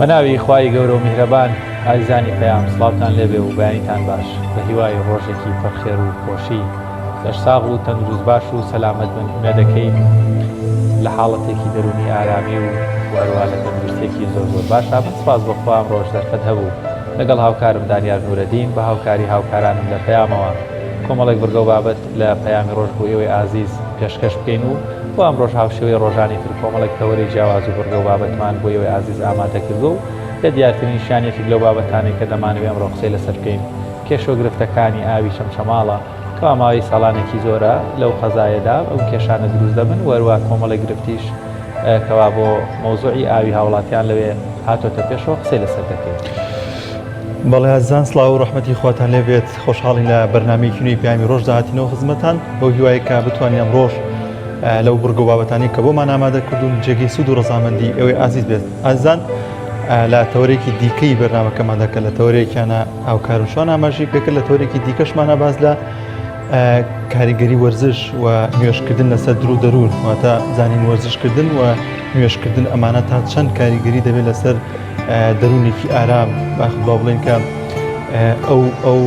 بەناوی خوای گەورە و میهرەبان ئازیزانی پەیام سڵاوتان لێبێ و بەیانیتان باش بە هیوای ڕۆژێکی پڕخێر و خۆشی دەشساغ و تەندروست باش و سەلامەت بنە دەکەین لە حاڵەتێکی دەرونی ئارامی و وەروە لە تەندروستێکی زۆر باشە. بە سپاس بەخوا ڕۆژ دەرفەت هەبوو لەگەڵ هاوکارم دانیار نورەدین بە هاوکاری هاوکارانم لە پەیامەوە کۆمەڵێک بەرگە و بابەت لە پەیامی ڕۆژ بۆ ئێوەی ئازیز پێشکەش بکەین و بۆ ئەم ڕۆژ هاوشێوەی ڕۆژانی تر کۆمەڵێک تەوەری جیاواز و بەرگە و بابەتمان بۆ ئێوەی ئازیز ئامادەکردو و لە دیارترین شانێکی لەو بابەتانەی کە دەمانوێت ئەمڕۆ قسەی لەسەر بکەین کێشە و گرفتەکانی ئاوی چەمچەماڵە کەوا ماوەی ساڵانێکی زۆرە لەو خەزایەدا ئەو کێشانە دروست دەبن وەروە کۆمەڵێک گرفتیش کەوا بۆ مۆزوعی ئاوی هاوڵاتیان لەوێ هاتۆتە پێشەوە قسەی لەسەر دەکەین. بەڵێ ئازیزان سڵاو و ڕەحمەتی خواتان لێبێت. خۆشحاڵین لە بەرنامەیەکی نوێی پەیامی ڕۆژ داهاتینەوە خزمەتان بەو هیوایە کە بتوانین ئەم ڕۆژ لەو بڕگە و بابەتانی کە بۆمان ئامادە کردوون جێگەی سوود و ڕەزامەندی ئەوەی ئازیز بێت. ئازیزان لە تەورێکی دیکەی بەرنامەکەمان دەکە لە تەورێکیانە هاوکار و شوان ئاماژەی پێکرد لە تەورێکی دیکەشمانە باز لە کاریگەری وەرزش و نوێشکردن لەسەر درو دەرون واتە زانین وەرزشکردن و نوێشکردن ئەمانە تا چەند کاریگەری دەبێت لەسەر دەرونێکی ئارام با بڵێن کە ئەو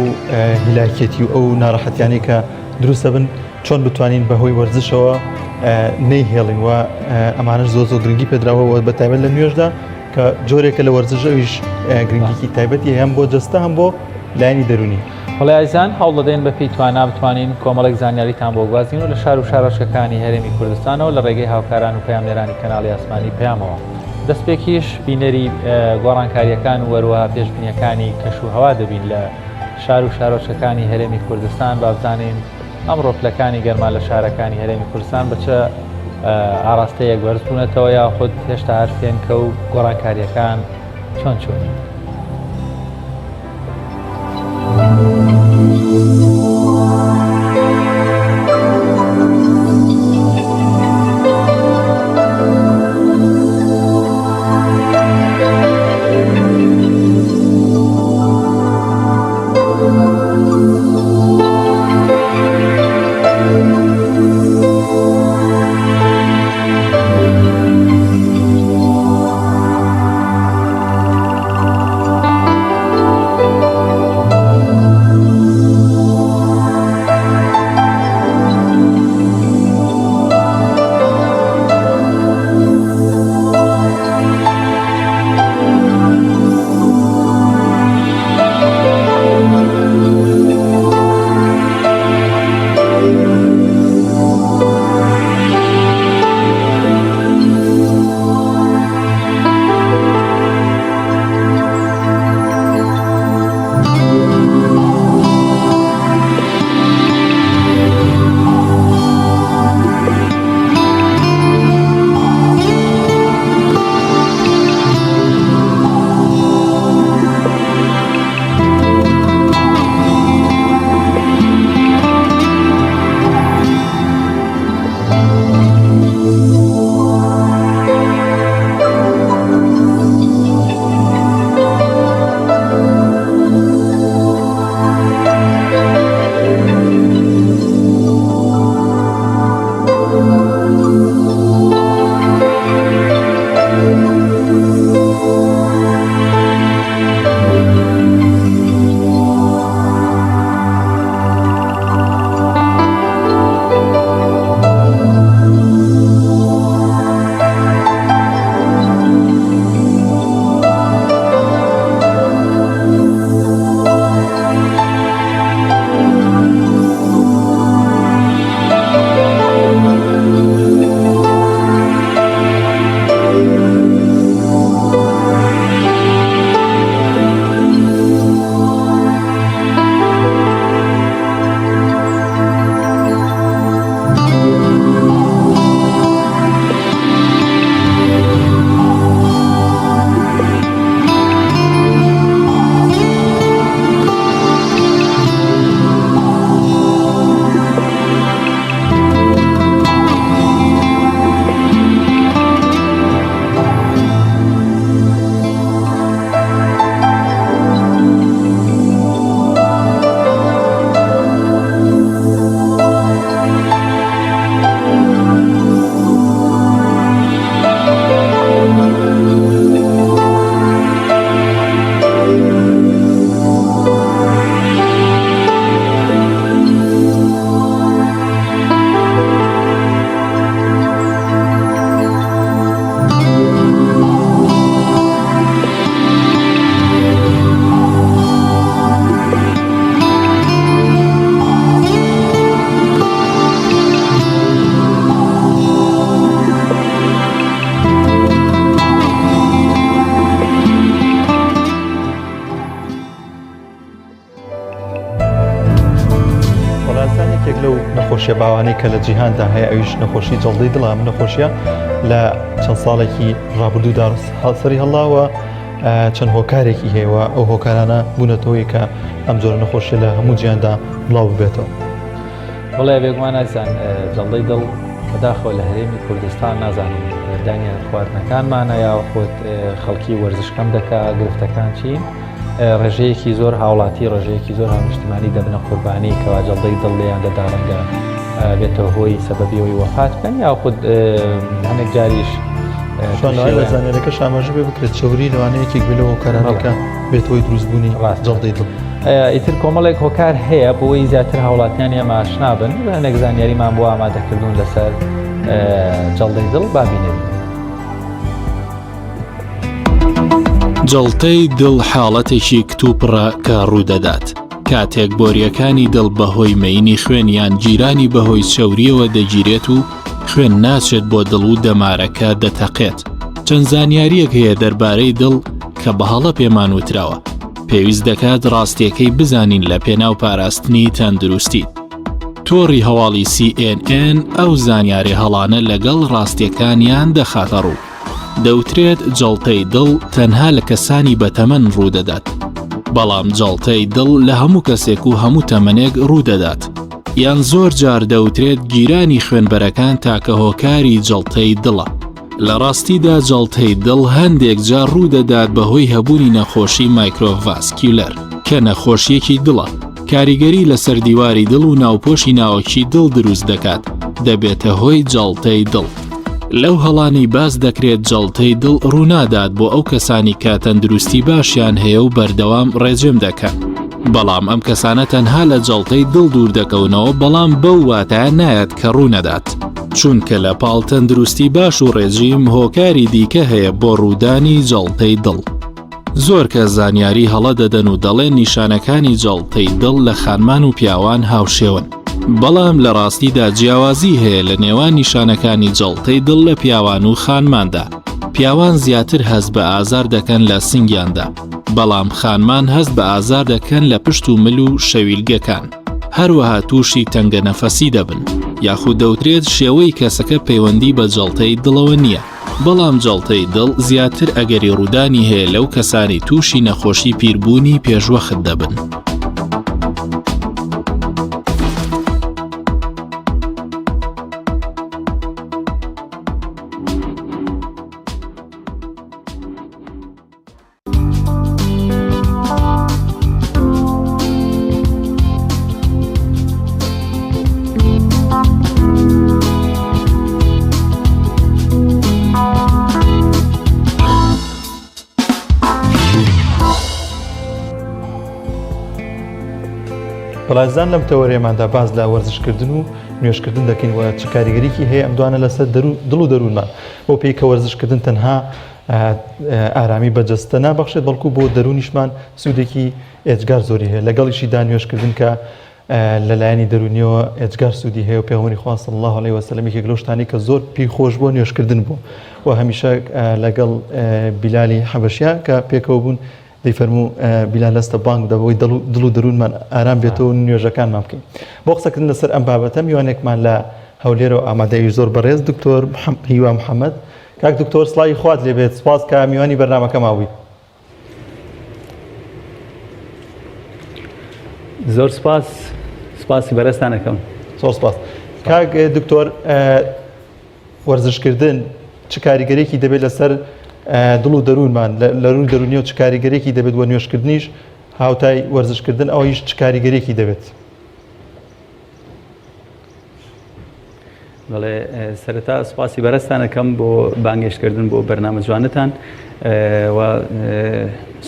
هیلاکێتی و ئەو ناڕەحەتیانی کە دروستە بن چۆن بتوانین بەهۆی وەرزشەوە نەیهێڵین و ئەمانش زۆر گرنگی پێدراوەوە بە تایبەت لە نوێژدا کە جۆرێکە لە وەرزشەویش گرنگیکی تایبەتی هەم بۆ جەستە هەم بۆ لایەنی دەرونی. وڵای ئازیزان هەوڵ دەدەین بە پێی تواننا بتوانین کۆمەڵێک زانیاریتان بۆ گوازین و لە شار و شارۆچەکانی هەرێمی کوردستانەوە لە ڕێگەی هاوکاران و پەیامنێرانی کەناڵی ئاسمانی پەیامەوە. دەستپێکیش بینەری گۆڕانکاریەکان و وەروەها پێشبینیەکانی کەش و هەوا دەبین لە شار و شارۆچەکانی هەرێمی کوردستان با بزانین ئەم ڕۆپلەکانی گەرمان لە شارەکانی هەرێمی کوردستان بە چه ئاراستەیەک بەرز بوونەتەوە یا خودت هێشتا هەر فێنکە و گۆڕانکاریەکان چۆن چۆنی. نەخۆشیە باوانەی کە لە جیهاندا هەیە ئەویش نەخۆشی جەڵدەی دڵە ئەم نەخۆشیە لە چەند ساڵێکی ڕابردوودا سەری هەڵاوە چەند هۆکارێکی هەیەوە ئەو هۆکارانە بوونەتەوەی کە ئەم جۆرە نەخۆشیە لە هەموو جیهاندا بڵاو ببێتەوە. بڵێ بێگومان ئازان جەڵدەی دڵ بەداخەوە لە هەرێمی کوردستان نازانم دانیان خواردنەکانمانە یا خۆت خەڵکی وەرزشکەم دەکا گرفتەکان چین ڕێژەیەکی زۆر هاوڵاتی ڕێژەیەکی زۆر هاونیشتمانی دەبنە قوربانی کەوا جەڵدەی دڵ لێیان دەدا ڕەنگە بێتەوە هۆی سەبەبیەوەی وەفات بکەن یا خود هەندێک جاریش لە زانێرەکە شامەژە بێ بکرێت چۆری لەوانەیەکی گوێلە هۆکارانەکە بێتەوەی دروستبوونی جەڵدەی دڵ. ئیتر کۆمەڵێک هۆکار هەیە بۆی زیاتر هاوڵاتیان ئێمە ئاشنا بن هەندێک زانیاریمان بۆ ئامادەکردوون لەسەر جەڵدەی دڵ بابینێت. جەڵتەی دڵ حاڵەتێکی کتوپڕە کە ڕوودەدات کاتێک بۆریەکانی دڵ بەهۆی مەینی خوێن یان جیرانی بەهۆی چەوریەوە دەگیرێت و خوێن ناچێت بۆ دڵ و دەمارەکە دەتەقێت. چەند زانیاریەک هەیە دەربارەی دڵ کە بەهەڵە پێمان وتراوە پێویست دەکات ڕاستیەکەی بزانین لە پێناو پاراستنی تەندروستی. تۆڕی هەواڵی CNN ئەو زانیاری هەڵانە لەگەڵ ڕاستیەکانیان دەخاتە ڕوو. دەوترێت جەڵتەی دڵ تەنها لە کەسانی بەتەمەن ڕوودەدات بەڵام جەڵتەی دڵ لە هەموو کەسێک و هەموو تەمەنێک ڕوودەدات یان زۆر جار دەوترێت گیرانی خوێنبەرەکان تاکە هۆکاری جەڵتەی دڵە. لە ڕاستیدا جەڵتەی دڵ هەندێک جار ڕوودەدات بەهۆی هەبوونی نەخۆشی مایکرۆڤاسکیولەر کە نەخۆشیەکی دڵە کاریگەری لەسەر دیواری دڵ و ناوپۆشی ناوەکی دڵ دروست دەکات دەبێتە هۆی جەڵتەی دڵ. لەو هەڵانی باز دەکرێت جەڵتەی دڵ ڕوونادات بۆ ئەو کەسانی کە تەندروستی باشیان هەیە و بەردەوام ڕێجێم دەکەن بەڵام ئەم کەسانە تەنها لە جەڵتەی دڵ دوور دەکەونەوە بەڵام بەو واتایە نایەت کە ڕوونەدات چونکە لە پاڵ تەندروستی باش و ڕێژیم هۆکاری دیکە هەیە بۆ ڕوودانی جەڵتەی دڵ. زۆر کە زانیاری هەڵە دەدەن و دەڵێن نیشانەکانی جەڵتەی دڵ لە خانمان و پیاوان هاوشێون بەڵام لە ڕاستیدا جیاوازی هەیە لە نێوان نیشانەکانی جەڵتەی دڵ لە پیاوان و خانماندا. پیاوان زیاتر هەست بە ئازار دەکەن لە سنگیاندا بەڵام خانمان هەست بە ئازار دەکەن لە پشت و مل و شەویلگەکان هەروەها تووشی تەنگە نەفەسی دەبن یاخود دەوترێت شێوەی کەسەکە پەیوەندی بە جەڵتەی دڵەوە نییە بەڵام جەڵتەی دڵ زیاتر ئەگەری ڕوودانی هەیە لەو کەسانی تووشی نەخۆشی پیربوونی پێشوەخت دەبن. بەڵازان لەم تەوەرێماندا باز لە وەرزشکردن و نوێشکردن دەکەین و چ کاریگەریکی هەیە ئەم دوانە لەسەر دڵ و دەروونمان بۆ پێی کە وەرزشکردن تەنها ئارامی بەجەستە نابەخشێت بەڵکو بۆ دەرونیشمان سوودێکی ئێجگار زۆری هەیە لەگەڵیشیدا نوێشکردن کە لەلایەنی دەرونیەوە ئێجگار سوودی هەیە و پێغەمبەری خوا صلی الله علیه و سلم یەکێک لەو شتانی کە زۆر پێی خۆش بووە نوێشکردن بوو و هەمیشە لەگەڵ بیلالی حەبەشیا کە پێکەوە بوون دەیفەرموو بیلال لەستە بانگ دەبەوەی دڵ و دەروونمان ئارام بێتەوە و نوێژەکانمان بکەین. بۆ قسەکردن لەسەر ئەم بابەتە میوانێکمان لە هەولێرە و ئامادەیی زۆر بەڕێز دکتۆر هیوا محەممەد. کاک دکتۆر سڵاوی خوات لێبێت سپاس کە میوانی بەرنامەکە ماوی. زۆر سپاس سپاسی بەڕێستانەکەم. زۆر سپاس. کاک دکتۆر وەرزشکردن چ کاریگەرێکی دەبێت لەسەر دڵ و دەروونمان لە ڕووی دەرونی و چ کاریگەرێکی دەبێت وە نوێشکردنیش هاوتای وەرزشکردن ئەوە هیچ چ کاریگەرێکی دەبێت؟ بەڵێ سەرەتا سپاسی بەڕێستانەکەم بۆ بانگێشتکردن بۆ بەرنامە جوانتان و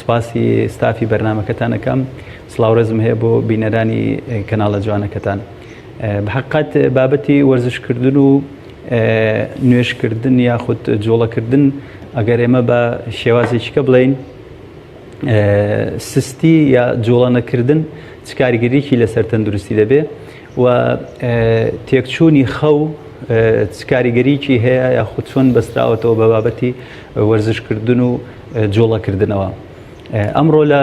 سپاسی ستافی بەرنامەکەتانەکەم سڵاوڕێزم هەیە بۆ بینەرانی کەناڵە جوانەکەتان. بەحەقیقەت بابەتی وەرزشکردن و نوێشکردن یاخود جۆڵەکردن ئەگەر ئێمە بە شێوازێکیکە بڵین سستی یا جۆڵە چ کاریگەریەکی لەسەر تەندروستی دەبێ و تێکچوونی خەو چ کاریگەریەکی هەیە یاخود چۆن بەستراوەتەوە بە بابەتی وەرزشکردن و جۆڵەکردنەوە ئەمڕۆ لە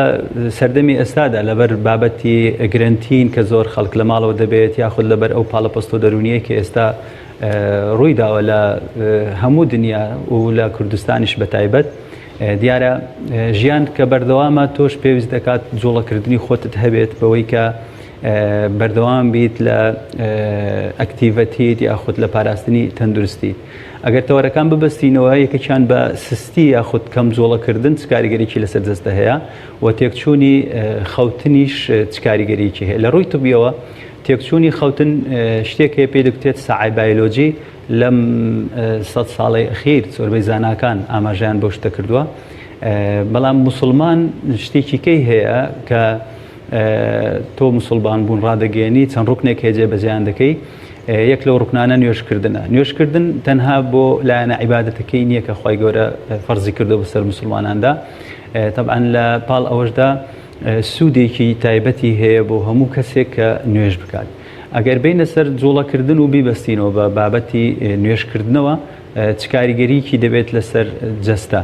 سەردەمی ئێستادا لەبەر بابەتی گرنتین کە زۆر خەڵک لە ماڵەوە دەبێت یاخود لەبەر ئەو پاڵەپەستۆ دەرونیە کە ئێستا ڕووی داوە لە هەموو دنیا و لە کوردستانیش بەتایبەت دیارە ژیان کە بەردەوامە تۆش پێویست دەکات جوڵەکردنی خۆتت هەبێت بەوەی کە بەردەوام بیت لە ئەکتیڤەتیت یاخود لە پاراستنی تەندروستی ئەگەر تەوەرەکان ببەستینەوە یەکێکیان بە سستی یاخود کەم جوڵەکردن چ کاریگەریکی لەسەر جەستە هەیە و تێکچوونی خەوتنیش چ کاریگەریکی هەیە لە ڕووی طبیەوە تێکچوونی خەوتن شتێک هەیە پێی دەگوترێت ساعی بایۆلۆجی لەم 100 ساڵی ئەخیر زۆربەی زاناکان ئاماژەیان بۆ شتە کردووە بەڵام موسڵمان شتێکی کەی هەیە کە تۆ موسڵمان بوون ڕادەگەێنی چەند ڕوکنێک هێجێ بەجیان دەکەی یەک لەو ڕوکنانە نوێژکردنە نوێژکردن تەنها بۆ لایەنە عیبادەتەکەی نییە کە خی گەورە فەرزی کردو بەسەر موسڵماناندا طبعا لە پاڵ ئەوەشدا سوودێکی تایبەتی هەیە بۆ هەموو کەسێک کە نوێژ بکات ئەگەر بینە سەر جوڵەکردن و بیبەستینەوە بە بابەتی نوێژکردنەوە چ کاریگەریکی دەبێت لەسەر جەستە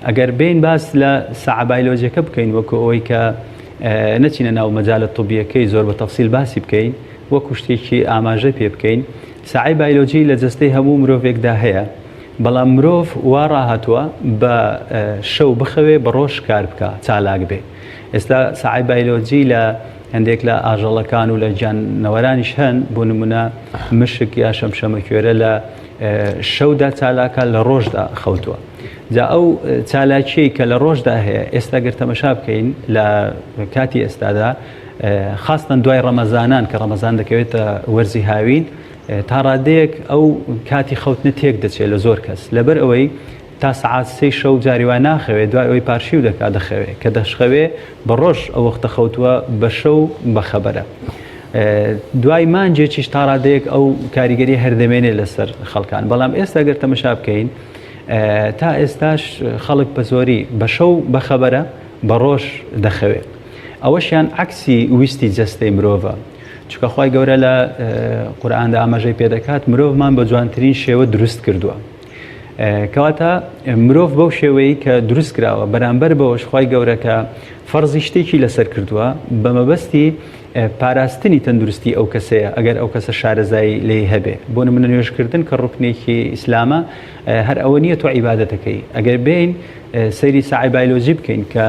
ئەگەر بین باس لە سەعابایلۆجیەکە بکەین وەکو ئەوەی کە نەچینە ناو مەجالە طبیەکەی زۆر بە تەفسیل باسی بکەین وەکو شتێکی ئاماژە پێ بکەین ساعی بایلۆجی لە جەستەی هەموو مرۆڤێکدا هەیە بەڵام مرۆڤ وا ڕاهاتووە بە شەو بخەوێ بە ڕۆژ کار بکە چالاک بێ ئێستا ساعی بایلۆجی لە هەندێک لە ئاژەڵەکان و لە گیانەوەرانیش هەن بۆ نمونە مشک یا شەمشەمەکوێرە لە شەودا چالاکە لە ڕۆژدا خەوتووە جا ئەو چالاکیەی کە لە ڕۆژدا هەیە ئێستا گەر تەمەشا بکەین لە کاتی ئێستادا خاستن دوای ڕەمەزانان کە ڕەمەزان دەکەوێتە وەرزی هاوین تا ڕادەیەک ئەو کاتی خەوتنە تێک دەچێت لە زۆر کەس لەبەر ئەوەی تا سعات 3 شەو جاریوان ناخەوێت دوای ئەوەی پارشی و دەکات دەخەوێت کە دەشخەوێ بە ڕۆژ ئەو وەختە خەوتووە بە شەو بەخەبەرە دوای مانجێکیش تا ڕادەیەک ئەو کاریگەری هەردەمێنێت لەسەر خەڵکان بەڵام ئێستا گەر تەمەشا بکەین تا ئێستاش خەڵک بە زۆری بە شەو بەخەبەرە بە ڕۆژ دەخەوێت ئەوەشیان عکسی ویستی جەستەی مرۆڤە چونکە خی گەورە لە قورئاندا ئاماژەی پێدەکات مرۆڤمان بە جوانترین شێوە دروست کردووە کەواتە مرۆڤ بەو شێوەیە کە دروست کراوە بەرامبەر بەوەش خی گەورە کە فەرزی شتێکی لەسەر کردووە بە مەبەستی پاراستنی تەندروستی ئەو کەسەیە ئەگەر ئەو کەسە شارەزایی لێ هەبێ بۆ نمونە نوێژکردن کە ڕوکنێکی ئیسلامە هەر ئەوە نییە تۆ عیبادەتەکەی ئەگەر بین سەیری ساعی بایلۆجی بکەین کە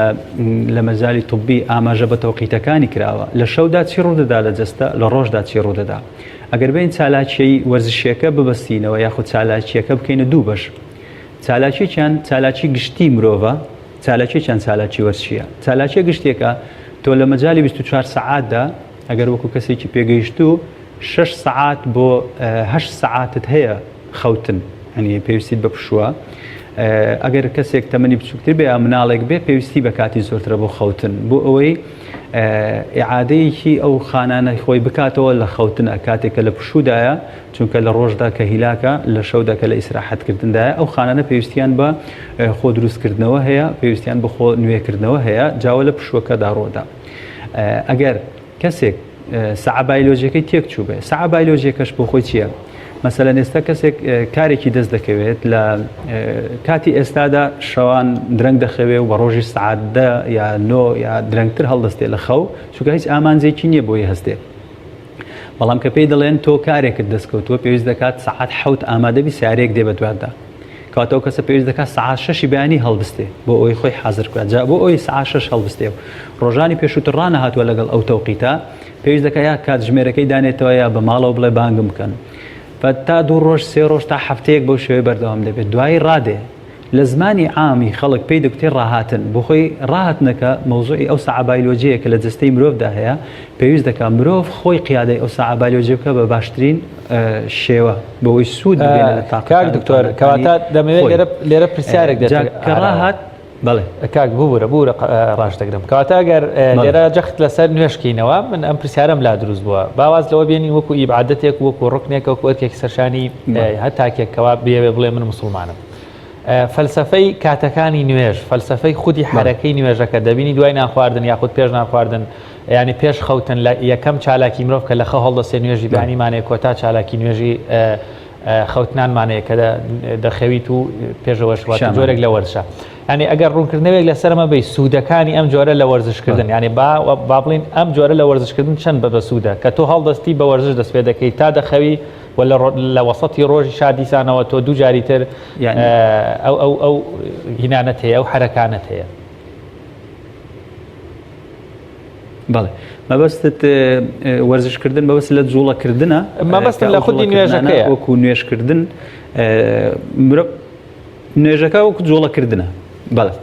لە مەجای طبی ئاماژە بە تەوقیتەکانی کراوە لە شەودا چی ڕوودەدا لە جەستە لە ڕۆژدا چی ڕوودەدا ئەگەر بین چالاکیی وەرزشیەکە ببەستینەوە یاخود چالاکیەکە بکەینە دوو بەش چالاکییان چالاکی گشتی مرۆڤە چالاکییان چالاکی وەرزشیە چالاکیە گشتێکە تۆ لە مەجای 24 سعاتدا ئەگەر وەکو کەسێکی پێگەیشت و 6 سعات بۆ 8 سعاتت هەیە خەوتن هەنی پێویستیت بە پشووە ئەگەر کەسێک تەمەنی بچووکتر بێ یا مناڵێک بێ پێویستی بە کاتی زۆرترە بۆ خەوتن بۆ ئەوەی ئیعادەیەکی ئەو خانانە خۆی بکاتەوە لە خەوتنە کاتێکە لە پشوودایە چونکە لە ڕۆژدا کە هیلاکە لە شەودا کە لە ئیسراحەتکردندایە ئەو خانانە پێویستیان بە خۆ دروستکردنەوە هەیە پێویستیان بە خۆ نوێکردنەوە هەیە جاوە لە پشووەکەدا ڕۆدا ئەگەر کەسێک ساعە بایلۆجیەکەی تێک چوو بێ ساعە بایلۆجیەکەش بۆ خۆی چییە مەسەلەن ئێستا کەسێک کارێکی دەست دەکەوێت لە کاتی ئێستادا شەوان درەنگ دەخەوێ و بە ڕۆژی سعاتدە یا نۆ یا درەنگتر هەڵدەستێت لە خەو چونکە هیچ ئامانجێکی نییە بۆی هەستێت بەڵام کە پێی دەڵێن تۆ کارێکت دەستکەوتووە پێویست دەکات سعات 7 ئامادەبی سیارەیەک دێ بە دواتدا کاتەوە کەسە پێویست دەکات سعات 6 بەیانی هەڵبستێ بۆ ئەوی خۆی حازر بکات جا بۆ ئەوی سعات 6 هەڵبستێ و ڕۆژانی پێشووتر ڕانەهاتووە لەگەڵ ئەو تەوقیتە پێویست دەکات یا کات ژمێرەکەی دانێتەوە یا بە ماڵەوە بڵێ بانگم بکەن تا 2 ڕۆژ 3 ڕۆژ تا هەفتەیەک بەو شێوەیە بەردەوام دەبێت دوای ڕادێ لە زمانی عامی خەڵک پێی دەکوتێ ڕاهاتن بۆ خۆی ڕاهاتنەکە مەوزوعی ئەو ساعە بایلۆجیە کە لە جەستەی مرۆڤدا هەیە پێویست دەکات مرۆڤ خۆی قیادەی ئەو ساعە بایلۆجی بکە بە باشترین شێوە بەوەی سوود بێنێت لە تاقەکان. کاک دکتۆر کەواتە دەمەوێت لێرە پرسیارێک دێت کە ڕاهات بەڵێ کاک بوورە ڕاش دەگرم کەواتە ئەگەر لێرە جەخت لەسەر نوێشکینەوە من ئەم پرسیارم لا دروست بووە باواز لەوە بێنین وەکو ئیبعادەتێک وەکو ڕوکنێک وەکو ئەرکێکی سەرشانی هەتاکێکەوە بێوێ بڵێ من مسلمانم فەلسەفەی کاتەکانی نوێژ فەلسەفەی خودی حرەکەی نوێژەکە دەبینی دوای ناخواردن یاخود پێش ناخواردن ینی پێش خەوتن لە یەکەم چالاکی مرۆڤ کە لە خە هەڵدەسێ نوێژی بانیمانێ کۆتا چالاکی نوێژی خەوتنانمانەیە کە دەخەویت و پێشەوەش جۆرێک لە وەرزشە. ینی ئەگەر ڕوونکردنەوەیەک لەسەرمە بی سوودەکانی ئەم جۆرە لە وەرزشکردن، ینی با بڵین ئەم جۆرە لە وەرزشکردن چەند بە سوودە کە تۆ هەڵدەستی بە وەرزش دەست پێ دەکەیت تا دەخەوی و لە وەسەتی ڕۆژی شادیسانەوە تۆ دوو جاری تر ئەو هینانەت هەیە ئەو حرەکانت هەیە. بەڵێ مەبەستت وەرزشکردن بەبەست لە جوڵەکردنە، مەبەستم لە خودی نوێژەکەیە وەکو نوێژکردن نوێژەکە وەکو جوڵەکردنە. بەڵێ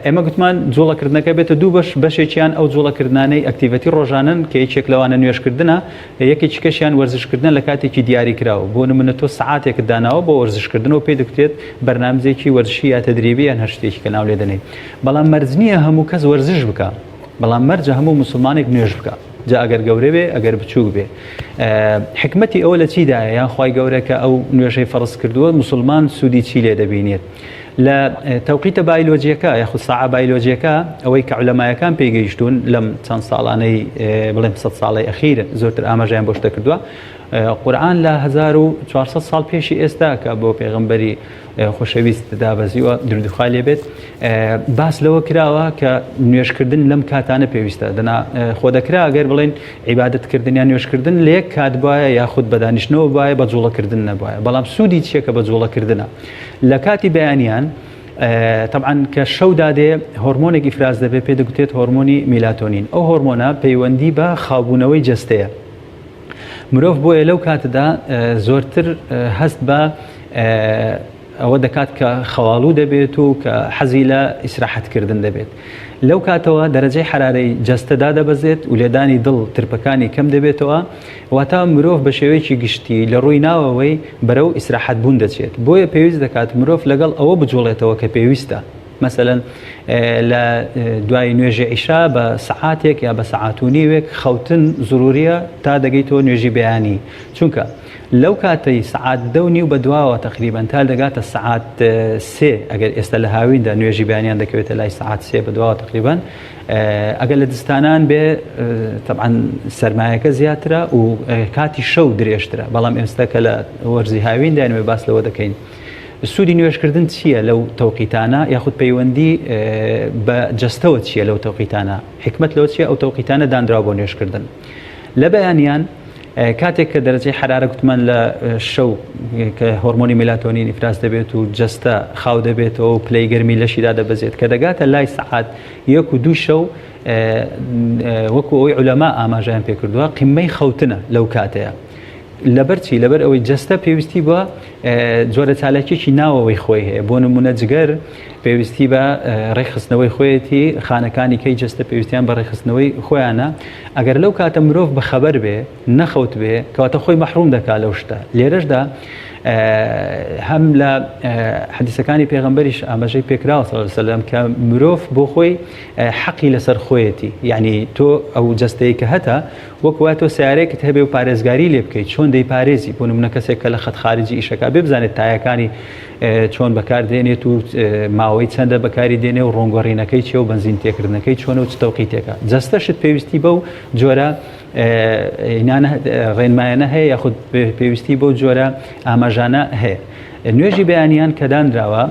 ئێمە گوتمان جوڵەکردنەکە بێتە دوو بەشێکیان ئەو جوڵەکردانەی ئەکتیڤەتی ڕۆژانن کە یەکێک لەوانە نوێژکردنە، یەکێکی کەشیان وەرزشکردن لە کاتێکی دیاری کراوە. بۆ نمونە تۆ سەعاتێکت داناوە بۆ وەرزشکردنەوە پێی دەکتێت بەرنامجێکی وەرزشی یا تەدریبی یان هەر شتێکی کە ناو لێ دەنێ. بەڵام مەرج نییە هەموو کەس وەرزش بکە، بەڵام مەرجە هەموو مسلمانێک نوێژ بکە، جا ئەگەر گەورە بێ ئەگەر بچووک بێ. حکمەتی ئەوە لە چیدایە؟ یان خوای گەورەکە ئەو نوێژەی فەرز کردووە مسلمان سوودی چی لێ دەبینێت؟ لە تەوقیتە بایلۆجیەکە یاخود ساعە بایلۆجیەکە ئەوەی کە عولەمایەکان پێیگەیشتون لەم چەند ساڵانەی بڵێم 100 ساڵی ئەخیر زۆرتر ئاماژەیان بۆ شتە کردووە. قورئان لە 1400 ساڵ پێشی ئێستا کە بۆ پێغەمبەری خۆشەویست دابەزیوە درودخوای لێ بێت باس لەوە کراوە کە نوێژکردن لەم کاتانە پێویستە. دەنا خۆ دەکرا ئەگەر بڵێن عیبادەتکردن یان نوێژکردن لە یەک کات بایە یاخود بەدانیشتنەوە بایە بە جوڵەکردن نەبایە. بەڵام سوودی چیە کە بە جوڵەکردنە؟ لە کاتی بەیانیان طبعا کە شەودا دێ هۆرمۆنێک ئیفراز دەبێت پێ دەگوتێت هۆرمۆنی میلاتۆنین. ئەو هۆرمۆنە پەیوەندی بە خاوبوونەوەی جەستەیە. مرۆڤ بۆیە لەو کاتەدا زۆرتر هەست بە ئەوە دەکات کە خەواڵوو دەبێت و کە حەزی لە ئیسراحەتکردن دەبێت. لەو کاتەوە دەرەجەی حرارەی جەستەدا دەبەزێت و لێدانی دڵ ترپەکانی کەم دەبێتەوە، واتە مرۆڤ بە شێوەیەکی گشتی لە ڕووی ناوەوەی بەرەو ئیسراحەت بوون دەچێت. بۆیە پێویست دەکات مرۆڤ لەگەڵ ئەوە بجوڵێتەوە کە پێویستە. مثلەن لە دوای نوێژی عیشا بە سەعاتێک یا بە سەعات و نیوێک خەوتن زروریە تا دەگەیتەوە نوێژی بەیانی. چونکە لەو کاتەی سەعات 2:30 بە دواوە تقریبان تا دەگاتە سەعات 3 ئەگەر ئێستا لە هاویندا نوێژی بەیانیان دەکەوێتە لای سەعات 3 بە دواوە تقریبان، ئەگەر لە دستانان بێ طبعاً سەرمایەکە زیاترە و کاتی شەو درێژترە. بەڵام ئێستا کە لە وەرزی هاویندا نوێ باس لەوە دەکەین. سوودی نوێژکردن چییە لەو تەوقیتانە یاخود پەیوەندی بە جەستەوە چییە لەو تەوقیتانە؟ حکمت لەوە چییە؟ ئەو تەوقیتانە دانراوە بۆ نوێژکردن. لە بەیانیان کاتێک کە دەرەجەی حرارە گوتمان لە شەو کە هۆرمۆنی میلاتۆنین ئیفراز دەبێت و جەستە خاو دەبێتەوە و پلەی گەرمی لەشیدا دەبەزێت کە دەگاتە لای سەعات 1 و 2 شەو، وەکو ئەوەی عولەما ئاماژیان پێ کردووە قیممەی خەوتنە لەو کاتەیە. لەبەرچی لەبەر ئەوەی جەستە پێویستی بە جۆرە چالاکیێکی ناوەوەی خۆی هەیە. بۆ نمونە جگەر پێویستی بە ڕێکخستنەوەی خۆیەتی، خانەکانی کەی جەستە پێویستیان بە ڕێکخستنەوەی خۆیانە. ئەگەر لەو کاتە مرۆڤ بەخەبەر بێ نەخەوت بێ کەواتە خۆی مەحروم دەکات لەو شتە. لێرەشدا هەم لە حەدیسەکانی پێغەمبەریش ئاماژەی پێکراوە صلی الله علیه وسلم کە مرۆڤ بۆ خۆی حەقی لەسەر خۆیەتی، یعنی تۆ ئەو جەستەیە کە هەتە وەکوە تۆ سیارەیەکت هەبێ و پارێزگاری لێ بکەیت چۆن دەیپارێزی. بۆ نمونە کەسێک کە لە خەت خارجی ئیشەکە بێ بزانێت تایەکانی چۆن بەکاردێنێت و ماوەی چەندە بەکاری دێنێ و ڕۆنگۆڕینەکەی چیە و بنزین تێکردنەکەی چۆنە و چ تەوقیتێکە. جەستەشت پێویستی بەو جۆرە ڕێنمایانە هەیە یاخود پێویستی بەو جۆرە ئاماژانە هەیە. نوێژی بەیانیان کە دانراوە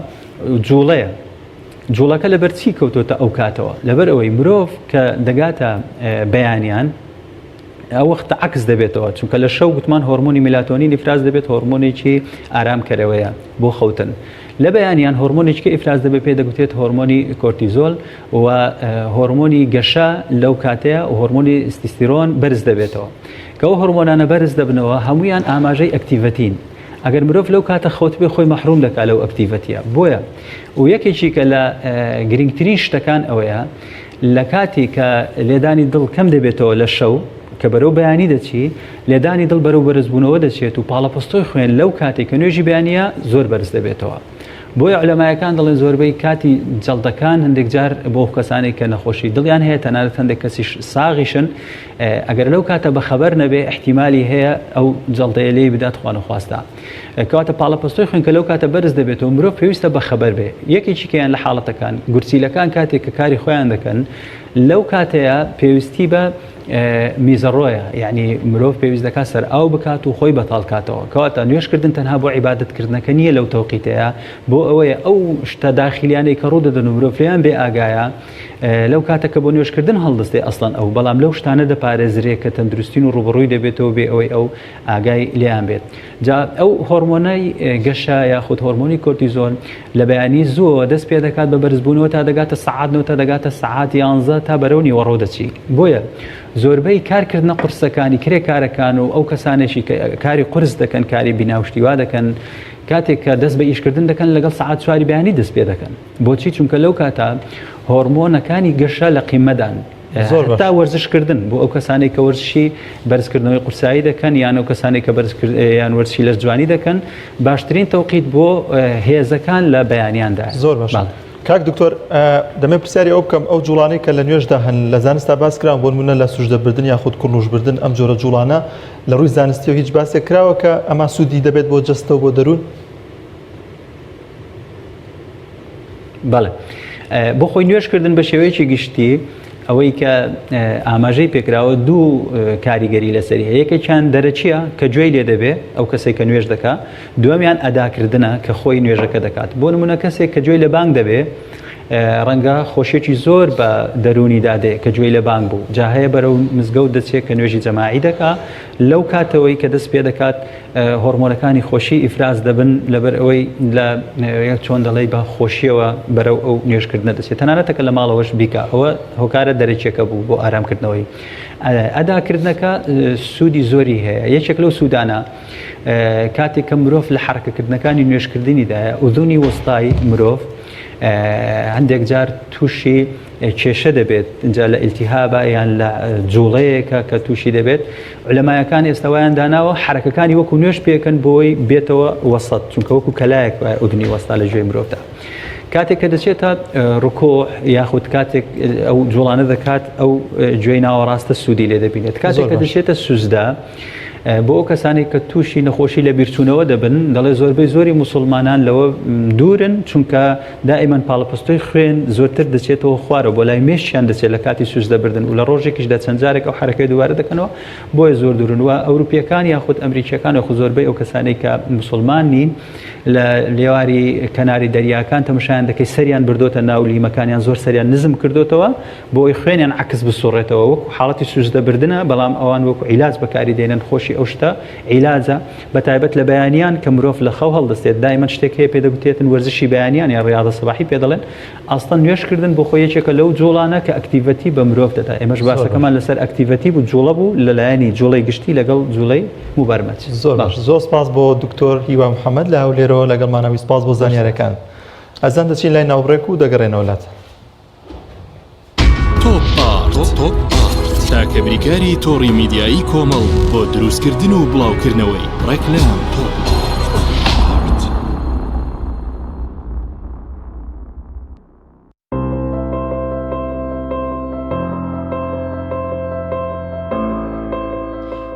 جوڵەیە. جوڵەکە لەبەر چی کەوتۆتە ئەو کاتەوە؟ لەبەر ئەوەی مرۆڤ کە دەگاتە بەیانیان ئەو وەختە عکس دەبێتەوە، چونکە لە شەو گوتمان هۆرمۆنی میلاتۆنین ئیفراز دەبێت، هۆرمۆنێکی ئارامکەرەوەیە بۆ خەوتن. لە بەیانیان هۆرمۆنێکی ئیفراز دەبێت پێ دەگوتێت هۆرمۆنی کۆرتیزۆل و هۆرمۆنی گەشە لەو کاتەیە و هۆرمۆنی تستۆستێرۆن بەرز دەبێتەوە. کە ئەو هۆرمۆنانە بەرز دەبنەوە هەمویان ئاماژەی ئەکتیڤەتین. ئەگەر مرۆڤ لەو کاتە خەوت بێ خۆی مەحروم دەکات لەو ئەکتیڤەتیە. بۆیە و یەکێکی کە لە گرنگترین شتەکان ئەوەیە لە کاتی کە لێدانی دڵ کەم دەبێتەوە لە شەو کە بەرەو بەیانی دەچی، لێدانی دڵ بەرەو بەرزبوونەوە دەچێت و پاڵەپۆستۆی خوێن لەو کاتێک کە نوێژی بەیانیە زۆر بەرز دەبێتەوە. بۆیە عولەمایەکان دەڵێن زۆربەی کاتی جەڵدەکان هەندێک جار بۆ کەسانی کە نەخۆشی دڵیان هەیە تەنانەت هەندێک کەسی ساغیشن، ئەگەر لەو کاتە بەخەبەر نەبێ احتیمالی هەیە ئەو جەڵدەیە لێی بدات خوا نەخواستا. کەواتە پاڵەپۆستۆی خوێن کە لەو کاتە بەرز دەبێتەوە مرۆڤ پێویستە بەخەبەر بێ. یەکێکی کەیان لە حاڵەتەکان گورچیلەکان کاتێک کە کاری خۆیان دەکەن لەو کاتەیە پێویستی بە میزەڕۆیە، یعنی مرۆڤ پێویست دەکات سەر ئاو بکات و خۆی بەتاڵکاتەوە، کەواتە نوێشکردن تەنها بۆ عیبادەتکردنەکە نییە لەو تەوقیتەیە، بۆ ئەوەیە ئەو شتە داخلیانەی کە ڕوو دەدەن و مرۆڤیان بێ ئاگایە لەو کاتەکە بۆ نوێشکردن هەڵدەستێ ئەسڵەن ئەو، بەڵام لەو شتانە دەپارێزرێ کە تەندروستین و ڕوبڕووی دەبێتەوە بێ ئەوەی ئەو ئاگای لێیان بێت. جا ئەو هۆرمۆنای گەشە یاخود هۆرمۆنی کۆرتیزۆن لە بەیانی زووە دەست پێ دەکات بە بەرزبوونەوە تا دەگاتە سەعاتەوە تا دەگاتە سەعات 11 تا بەرەو نیوەڕۆ دەچی. بۆیە زۆربەی کارکردنە قورسەکانی کرێکارەکان و ئەو کەسانێکی کاری قرس دەکەن، کاری بیناوشتیوا دەکەن، کاتێک کە دەست بە ئیشکردن دەکەن لەگەڵ سەعات 4 بەیانی دەست پێ دەکەن. بۆچی؟ چونکە لەو کاتە هۆرمۆنەکانی گەشە لە قیمەدان تا وەرزشکردن بۆ ئەو کەسانێک کە وەرزشی بەرزکردنەوەی قورسایی دەکەن یان ئەو کەسانێک کە یان وەرزشی لەش جوانی دەکەن باشترین تەوقیت بۆ هێزەکان لە بەیانیاندا. زۆر باش. کاک دکتۆر دەمێ پرسیاری ئەو بکەم ئەو جوڵانەی کە لە نوێژدا هەن لە زانستا باس کران بۆ نمونە لە سوژدەبردن یاخود کوڕنوژبردن ئەم جۆرە جوڵانە لە ڕووی زانستیەوە هیچ باسێک کراوە کە ئەما سوودی دەبێت بۆ جەستەوە بۆ دەروون؟ بەڵێ، بۆ خۆی نوێشکردن بە شێوەیەکی گشتی ئەوەی کە ئاماژەی پێکراوە دوو کاریگەری لەسەری هەیە، یەکێکیان دەرەچیە کە گوێی لێ دەبێ ئەو کەسێک کە نوێژ دەکات، دووەمیان ئەداکردنە کە خۆی نوێژەکە دەکات. بۆ نمونە کەسێک کە گوێی لە بانگ دەبێ ڕەنگە خۆشیێکی زۆر بە دەرونی دادێ کە گوێی لە بانگ بوو، جا هەیە بەرەو مزگەوت دەچێت کە نوێژی جەماعی دەکات، لەو کاتەوەی کە دەست پێ دەکات هۆرمۆنەکانی خۆشی ئیفراز دەبن لەبەر ئەوەی لە چۆن دەڵێ بە خۆشیەوە بەرەو ئەو نوێژکردنە دەچێت، تەنانەتەکە لە ماڵەوەش بیکە، ئەوە هۆکارە دەرەچێکە بوو بۆ ئارامکردنەوەی. ئەداکردنەکە سوودی زۆری هەیە. یەکێک لەو سوودانە کاتێک کە مرۆڤ لە حرکەکردنەکانی نوێژکردنیدایە ئوذونی وەستای مرۆڤ هەندێک جار تووشی کێشە دەبێت، اینجا لە ئیلتیهابە یان لە جوڵەیەکە کە تووشی دەبێت، علەمایەکان ئێستاوایان داناوە حرکەکانی وەکو نوێژ پێکەن بۆی بێتەوە وەسەط، چونکە وەکو کەلایەک ئوذنی وەستا لە ژێر مرۆڤدا. کاتێک کە دەچێتە ڕکوع یاخود کاتێک ئەو جوڵانە دەکات ئەو گوێی ناوەڕاستە سوودی لێ دەبینێت. کاتێک کە دەچێتە سوزدا بۆ ئەو کەسانی کە تووشی نەخۆشی لە بیرچوونەوە دەبن، دەڵێ زۆربەی زۆری موسڵمانان لەوە دوورن، چونکە دائیمەن پاڵەپەستۆی خوێن زۆرتر دەچێتەوە خوارەوە، بۆ لای مێشیان دەچێت لە کاتی سوزدەبردن و لە ڕۆژێکیشدا چەند جارێک ئەو حرەکەی دووارە دەکەنەوە، بۆیە زۆر دوورن. وە ئەوروپیەکان یاخود ئەمریکیەکان و زۆربەی ئەو کەسانی کە موسڵمان نین لە لێواری کەناری دەریاکان تەماشایان دەکەی سەریان بردۆتە ناو لیمەکانیان، زۆر سەریان نزم کردوتەوە بۆی خوێنیان عکس بسوڕێتەوە، وەکو حاڵەتی سوزدەبردنە، بەڵام ئەوان وەکو عیلاج بەکاری دێنن. خۆشی ئەو شتە عیلاجە بەتایبەت لە بەیانیان کە مرۆڤ لە خەو هەڵدەستێت، دایمەن شتێک هەیە پێ دەگوتێتن وەرزشی بەیانیان یا ڕیاضە سەباحی پێ دەڵێن. ئەسڵەن نوێشکردن بۆ خۆی یەکێکە لەو جوڵانە کە ئەکتیڤەتی بە مرۆڤ دەدا. ئێمەش باسەکەمان لەسەر ئەکتیڤەتی بوو، جوڵە بوو لەلایەنی جوڵەی گشتی لەگەڵ جوڵەی موبەرمەج. زۆر سپاس بۆ دکتۆر هیوا محەممەد لە هەولێرەوە لەگەڵمانەوەی سپاس بۆ زانیارەکان. ئەزان دەچین لای ناوڕێک و دەگەڕێنەوە وڵات. تاکە بریکاری تۆڕی میدیایی کۆمەڵ بۆ دروستکردن و بڵاوکردنەوەی ڕێکلام.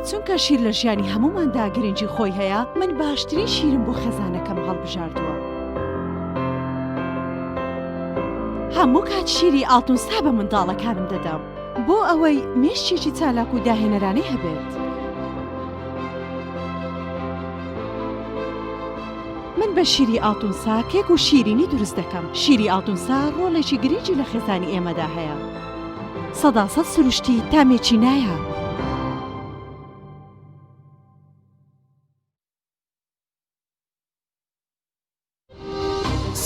چونکە شیر لە ژیانی هەموماندا گرنگی خۆی هەیە، من باشترین شیرم بۆ خەزانەکەم هەڵبژاردووە. هەموو کات شیری ئاڵتونسا بە منداڵەکانم دەدەم بۆ ئەوەی مێشتێکی چالاک و داهێنەرانەی هەبێت. من بە شیری ئاڵتونسا کێک و شیرینی دروست دەکەم. شیری ئاڵتونسا ڕۆڵێکی گرنگی لە خێزانی ئێمەدا هەیە. 100% سروشتی تامێکی نایە.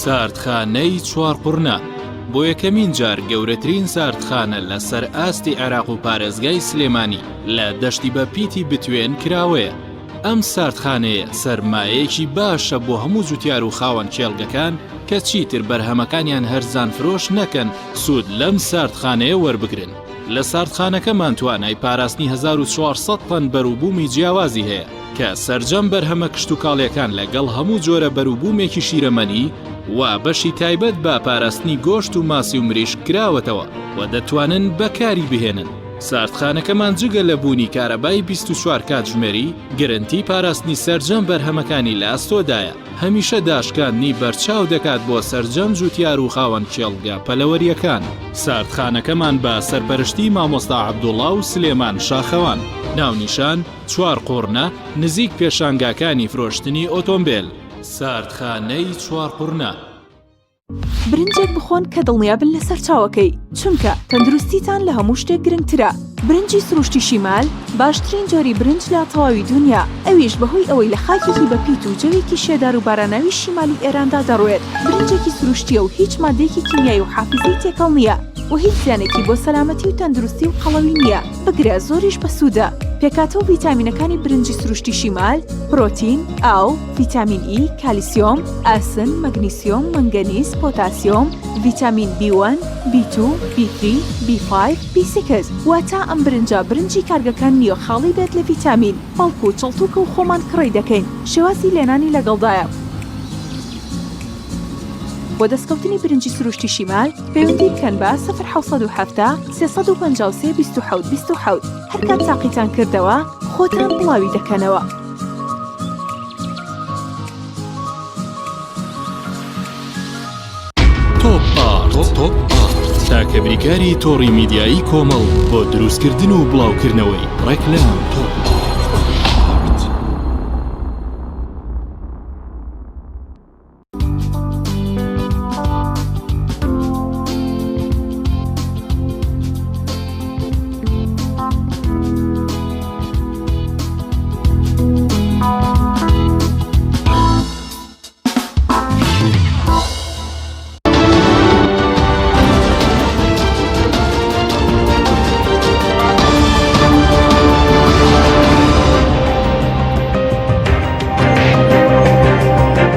ساردخانەی چوارقورنا بۆ یەکەمین جار گەورەترین ساردخانە لە سەر ئاستی عێراق و پارێزگای سلێمانی لە دەشتی بە پیتی بتوێن کراوەیە. ئەم ساردخانەیە سەرمایەیەکی باشە بۆ هەموو جوتیار و خاوەن کێڵگەکان کە چیتر بەرهەمەکانیان هەرزان فرۆش نەکەن، سوود لەم ساردخانەیە وەربگرن. لە ساردخانەکەمان توانای پاراستنی 1400 تەن بەرووبوومی جیاوازی هەیە کە سەرجەم بەرهەمە کشت و کاڵیەکان لەگەڵ هەموو جۆرە بەرووبوومێکی شیرەمەنی و بەشی تایبەت بە پاراستنی گۆشت و ماسی و مریشک کراوەتەوە و دەتوانن بەکاری بهێنن. ساردخانەکەمان جگە لە بوونی کارەبای 24 کاتژمێری گەرنتی پاراستنی سەرجەم بەرهەمەکانی لە ئاستۆدایە. هەمیشە داشکاندنی بەرچاو دەکات بۆ سەرجەم جوتیار و خاوەن کێڵگا پەلەوەریەکان. ساردخانەکەمان بە سەرپەرشتی مامۆستا عەبدوڵڵا و سلێمان شاخەوان. ناونیشان 4 قوڕنە نزیک پێشانگاکانی فرۆشتنی ئۆتۆمبیل. ساردخانەی 4 قوڕنە. برنجێک بخۆن کە دڵنیابن لەسەر چاوەکەی، چونکە تەندروستیتان لە هەموو شتێک گرنگترە. برنجی سروشتی شیمال باشترین جۆری برنج لە تەواوی دنیا، ئەویش بەهۆی ئەوەی لە خاکێکی بەپیت و جەوێکی شێدار و باراناوی شیمالی ئێراندا دەڕوێت. برنجێکی سروشتیە و هیچ مادەیەکی کیمیایی و حافزەی تێکەڵ نییە و هیچ زیانێکی بۆ سەلامەتی و تەندروستی و قەڵەوی نییە. بگرە زۆریش بەسوودە. پێکاتەوە ڤیتامینەکانی برنجی سروشتی شیمال، پرۆتین، ئاو، ڤیتامین ئی، کالیسیۆم، ئاسن، مەگنیسیۆم، مەنگەنیز، پۆتاسیۆم، ڤیتامین B1، B2، B3، B5، B6. واتە ئەم برنجی کارگەکان نییە خاڵی بێت لە ڤیتامین، بەڵکو چڵتوکە و خۆمان کڕی دەکەین. شێوازی لێنانی لەگەڵدایە. بۆ دەستکەوتنی برنجی سروشتی شیمال پەیوەندی بکەن بە 0حوسەد و 353 27 27. هەر کات تاقیتان کردەوە خۆتان بڵاوی دەکەنەوە. تۆپ ئارت تاکە بریکاری تۆڕی میدیایی کۆمەڵ بۆ دروستکردن و بڵاوکردنەوەی ڕێکلام.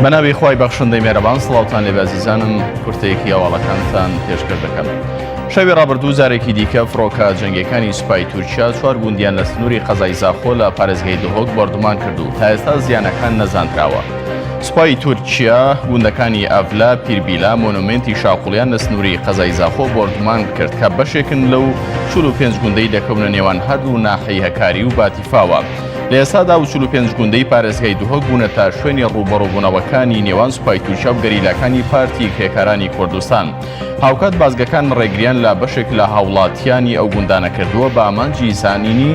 بەناوی خوای بەخشندەی مێرەبان سڵاوتان لێ بەعزیزانم، کورتەیەکی هەواڵەکانتان پێشکەش دەکەم. شەوی ڕابردوو جارێکی دیکە فڕۆکە جەنگیەکانی سوپای تورکیا 4 گوندیان لە سنووری قەزای زاخۆ لە پارێزگای دهۆک بەردومان کرد و تا ئێستا زیانەکان نەزانراوە. سوپای تورکیا گوندەکانی ئەڤلا، پیربیلا، مۆنومنتی شاقوڵیان لە سنووری قەزای زاخۆ بەردومان کرد کە بەشێکن لەو 45 گوندەی دەکەونە نێوان هەردوو ناحەی هەکاری و باتیفاوە. لە ئێستادا و 45 گوندەی پارێزگای دهۆک بوونە تا شوێنی ڕوبەڕووبوونەوەکانی نێوان سوپای تورکیا و گەریلاکانی پارتی کرێکارانی کوردستان. هاوکات بازگەکان ڕێگریان لە بەشێک لە هاوڵاتیانی ئەو گوندانە کردووە بە ئامانجی زانینی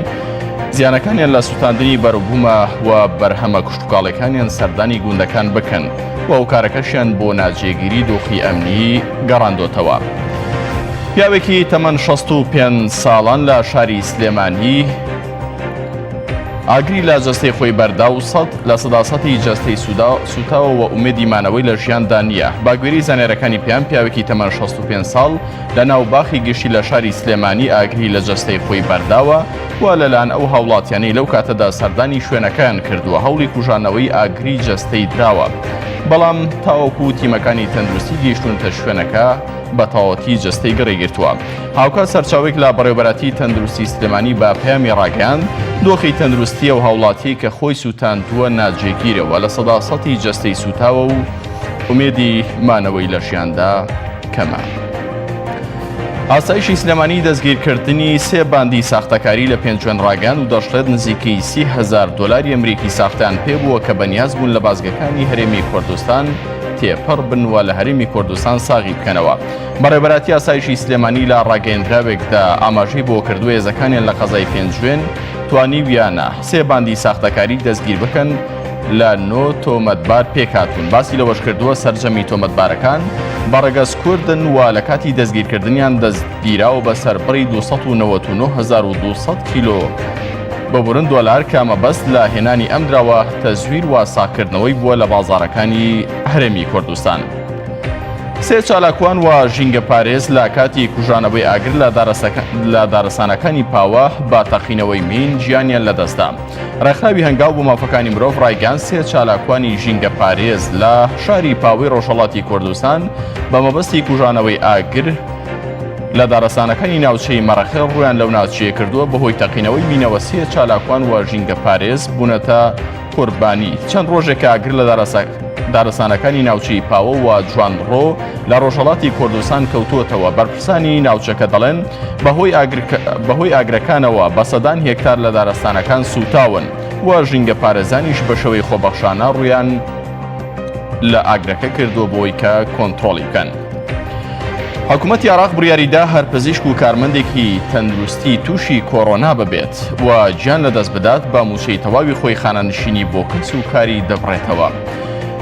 زیانەکانیان لە سوتاندنی بەرەبوومە و بەرهەمە کشتتوکاڵەکانیان سەردانی گوندەکان بکەن و ئەو کارەکەشیان بۆ ناجێگیری دۆخی ئەمنی گەڕاندۆتەوە. پیاوێکی تەمەن 65 ساڵان لە شاری سلێمانی ئاگری لە جەستەی خۆی بەردا و لە سەداسەتی جەستەی سوتاوە و ئومێدی مانەوەی لە ژیاندا نییە. باگوێری زانێرەکانی پیان پیاوێکی تەمەن 65 ساڵ لە ناوباخی گشتی لە شاری سلێمانی ئاگری لە جەستەی خۆی بەرداوە و لەلایەن ئەو هاوڵاتیانەی لەو کاتەدا سەردانی شوێنەکان کردووە هەوڵی کوژانەوەی ئاگری جەستەی دراوە. بەڵام تاوەکو تیمەکانی تەندروستی گەیشتونتە شوێنەکە بە تەواوەتی جەستەی گەڕێگرتووە. هاوکات سەرچاوێک لە بەڕێوەبەرەتی تەندروستی سلێمانی بە پەیامی ڕاگەیاند دۆخی تەندروستی و هاوڵاتی کە خۆی سوتاندووە ناجێگیرەوە لە سەداسەتی جەستەی سوتاوە و ئومێدی مانەوەی لە ژیاندا کەمە. ئاسایشی سلێمانی دەستگیرکردنی 3 باندی ساختەکاری لە 5 شوێن ڕاگەیاند و دەشڵێت نزیکەی 30,000 دۆلاری ئەمریکی ساختیان پێبووە کە بەنیاز بوون لە بازگەکانی هەرێمی کوردستان تێپەڕ بنوە لە هەرێمی کوردستان ساغی بکەنەوە. بەڕێوەبەراتی ئاسایشی سلێمانی لە ڕاگەیەندراوێکدا ئاماژەی بۆ کردووە هێزەکانیان لە قەزای 5 شوێن توانی ویانە 3 باندی ساختەکاری دەستگیر بکەن لە 9 تۆمەتبار پێکاتون. باسی لەوەش کردووە سەرجەمی تۆمەتبارەکان بەڕێگەز کوردن و لە کاتی دەستگیرکردنیان دەستگیراوە بە سەربڕی 299,200 کیلۆ بەبورن دۆلار کە مەبەست لە هێنانی ئەم دراوە تەزویر و ساکردنەوەی بووە لە بازاڕەکانی هەرێمی کوردستان. 3 چالاکوان و ژینگە پارێز لە کاتی کوژانەوەی ئاگر لە دارستانەکانی پاوە با تەقینەوەی مین گیانیان لەدەستدا. ڕێکخراوی هەنگاو بۆ مافەکانی مرۆڤ ڕایگەاند 3 چالاکوانی ژینگە پارێز لە شاری پاوەی ڕۆژهەڵاتی کوردستان بە مەبەستی کوژانەوەی ئاگر لە دارستانەکانی ناوچەی مەڕەخێ ڕویان لەو ناوچەیە کردووە بەهۆی تەقینەوەی بینەوە سێ چالاکوان و ژینگە پارێز بوونەتە قوربانی. چەند ڕۆژێکە ئاگر لە دارستانەکانی ناوچەی پاوە و جوانڕۆ لە ڕۆژهەڵاتی کوردستان کەوتووەتەوە. بەرپرسانی ناوچەکە دەڵێن بەهۆی ئاگرەکانەوە بە سەدان هێکتار لە دارستانەکان سوتاون و ژینگە پارێزانیش بە شێوەی خۆبەخشانە ڕویان لە ئاگرەکە کردووە بۆی کە کۆنتڕۆڵی بکەن. حکوومەتی عێراق بڕیاریدا هەر پزیشک و کارمەندێکی تەندروستی تووشی کۆڕۆنا ببێت و گیان لەدەست بدات بە موچەی تەواوی خۆی خانەنشینی بۆ کەس و کاری دەبڕێتەوە.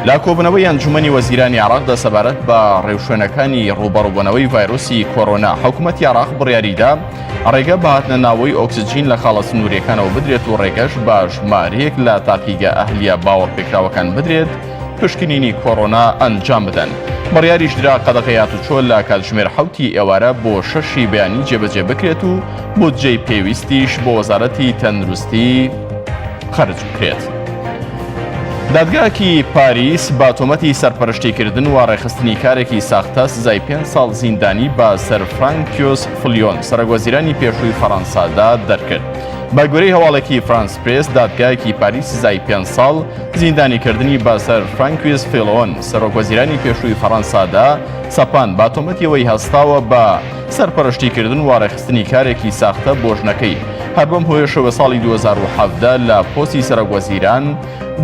لا کۆبنەوەی ئەنجومەنی وەزیرانی عێراقدا سەبارەت بە ڕێوشوێنەکانی ڕوبەڕووبوونەوەی ڤایرۆسی کۆڕۆنا حکوومەتی عێراق بڕیاریدا ڕێگە بە هاتنە ناوەی ئۆکسجین لە خاڵە سنووریەکانەوە بدرێت و ڕێگەش بە ژمارەیەک لە تاقیگە ئەهلیە باوەڕپێکراوەکان بدرێت پشکنینی کۆڕۆنا ئەنجام بدەن. بڕیاریش درا قەدەغەیات و چۆل لە کاتژمێر 7 ئێوارە بۆ 6 بەیانی جێبەجێ بکرێت و بودجەی پێویستیش بۆ وەزارەتی تەندروستی خەرج بکرێت. دادگاکی پاریس با تۆمەتی سەرپەرشتیکردن و ڕێخستنی کارێکی ساختە سزای 5 ساڵ زیندانی بە سەر فرانکیۆس فلیۆن سەرۆکوەزیرانی پێشووی فەڕەنسادا دەرکرد. بە گوێرەی هەواڵێکی فرانس پرێس دادگایەکی پاریس سزای 5 ساڵ زیندانیکردنی بە سەر فرانکیۆس فلیۆن سەرۆکوەزیرانی پێشووی فەڕەنسادا سەپاند با تۆمەتیەوەی هەستاوە بە سەرپەرشتیکردن و ڕێخستنی کارێکی ساختە بۆ ژنەکەی. هەر بەم هۆیەشەوە ساڵی 2017 لە پۆستی سەرۆکوەزیران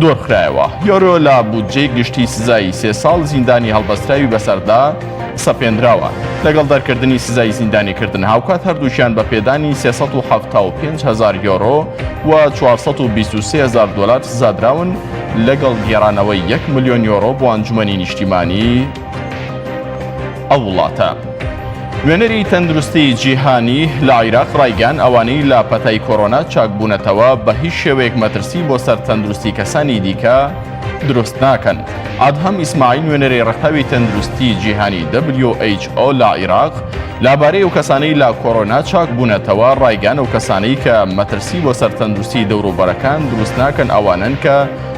دۆرخرایەوە. یۆرۆ لە بودجەی گشتی سزای 3 ساڵ زیندانی هەڵبەستراوی بەسەردا سەپێنراوە. لەگەڵ دەرکردنی سزای زیندانیکردن هاوکات هەردووشیان بە پێدانی 375,000 یۆرۆ و 423,000 دۆلار سزادراون لەگەڵ گێڕانەوەی 1 ملیۆن یۆرۆ بۆ ئەنجومەنی نیشتیمانی ئەو وڵاتە. نوێنەری تەندروستی جیهانی لە عێراق ڕایگەیاند ئەوانەی لە پەتای کۆڕۆنا چاکبوونەتەوە بە هیچ شێوەیەک مەترسی بۆ سەر تەندروستی کەسانی دیکە دروست ناکەن. ئادهەم ئیسماعیل نوێنەری ڕێکخراوی تەندروستی جیهانی WHO لە عێراق لەبارەی ئەو کەسانەی لە کۆڕۆنا چاکبوونەتەوە ڕایگەیاند ئەو کەسانەی کە مەترسی بۆ سەر تەندروستی دەوروبەرەکان دروست ناکەن ئەوانن کە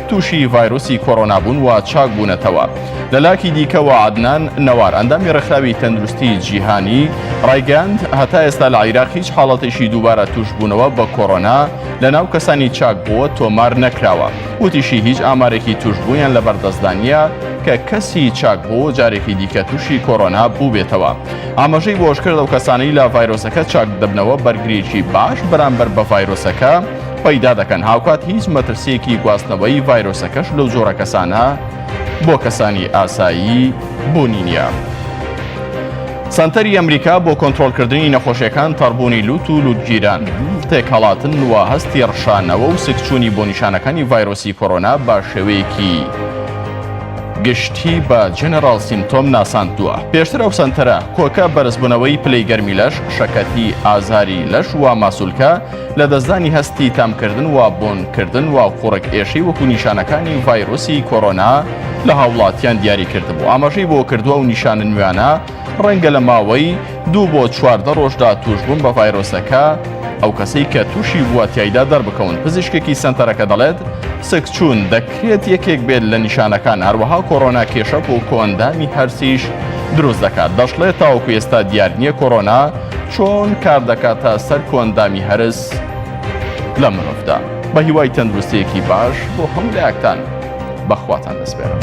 تووشی ڤایرۆسی کۆڕۆنا بوون و چاک بوونەتەوە. لە لاکی دیکەوە عەدنان نەوار ئەندامی ڕێکخراوی تەندروستی جیهانی ڕایگەیاند هەتا ئێستا لە عێراق هیچ حاڵەتێکی دووبارە توشبوونەوە بە کۆڕۆنا لە ناو کەسانی چاک بووە تۆمار نەکراوە. وتیشی هیچ ئامارێکی توشبوونیان لە بەردەستدانیە کە کەسی چاک بوو جارێکی دیکە تووشی کۆڕۆنا بوو بێتەوە. ئاماژەی بۆ ئەشکرد ئەو کەسانەی لە ڤایرۆسەکە چاک دەبنەوە بەرگریکی باش بەرامبەر بە ڤایرۆسەکە پەیدا دەکەن. هاوکات هیچ مەترسیەکی گواستنەوەی ڤایرۆسەکەش لەو جۆرە کەسانە بۆ کەسانی ئاسایی بوونی نییە. سەنتەری ئەمریکا بۆ کۆنتڕۆڵکردنی نەخۆشیەکان تەڕبوونی لوت و لوتگیران تێکهەڵاتن و هەستی ڕشانەوە و سکچوونی بۆ نیشانەکانی ڤایرۆسی کۆڕۆنا بە شێوەیەکی گشتی بە جێنەرال سیمتۆم ناساندووە. پێشتر ئەو سەنتەرە کۆکە بەرزبوونەوەی پلەی گەرمی لەش، شەکەتی ئازاری لەش و ماسوولکە لە دەستدانی هەستی تامکردن و بۆنکردن و قوڕک ئێشەی وەکو نیشانەکانی ڤایرۆسی کۆڕۆنا لە هاوڵاتیان دیاری کردبوو. ئاماژەی بۆ کردووە و نیشانە نوێنە ڕەنگە لە ماوەی 2 بۆ 14 ڕۆژدا توشبوون بە ڤایرۆسەکە ئەو کەسەی کە تووشی بووە تایدا دەربکەون. پزیشکێکی سەنتەرەکە دەڵێت سکچوون دەکرێت یەکێک بێت لە نیشانەکان هەروەها کۆڕۆنا کێشە بۆ کۆندامی هەرسیش دروست دەکات. دەشڵێت تاوەکو ئێستا دیار نییە کۆڕۆنا چۆن کار دەکاتە سەر کۆندامی هەرس لە مرۆڤدا. بە هیوای تەندروستیەکی باش بۆ هەموو لایەکتان بەخواتان دەسپێرم.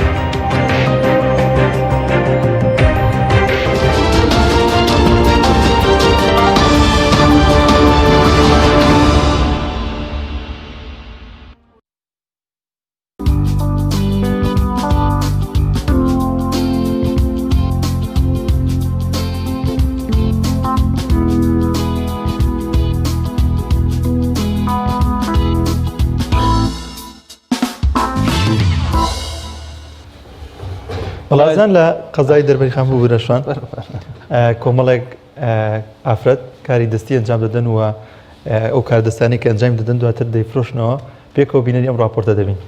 بەڵازان لە قەزای دەربەری خان بوو برەشوان کۆمەڵێک ئافرەت کاری دەستی ئەنجام دەدەن و ئەو کاردەستانی کە ئەنجام دەدەن دواتر دەیفرۆشنەوە پێکەوە بینەری ئەم ڕاپۆرتە دەبین.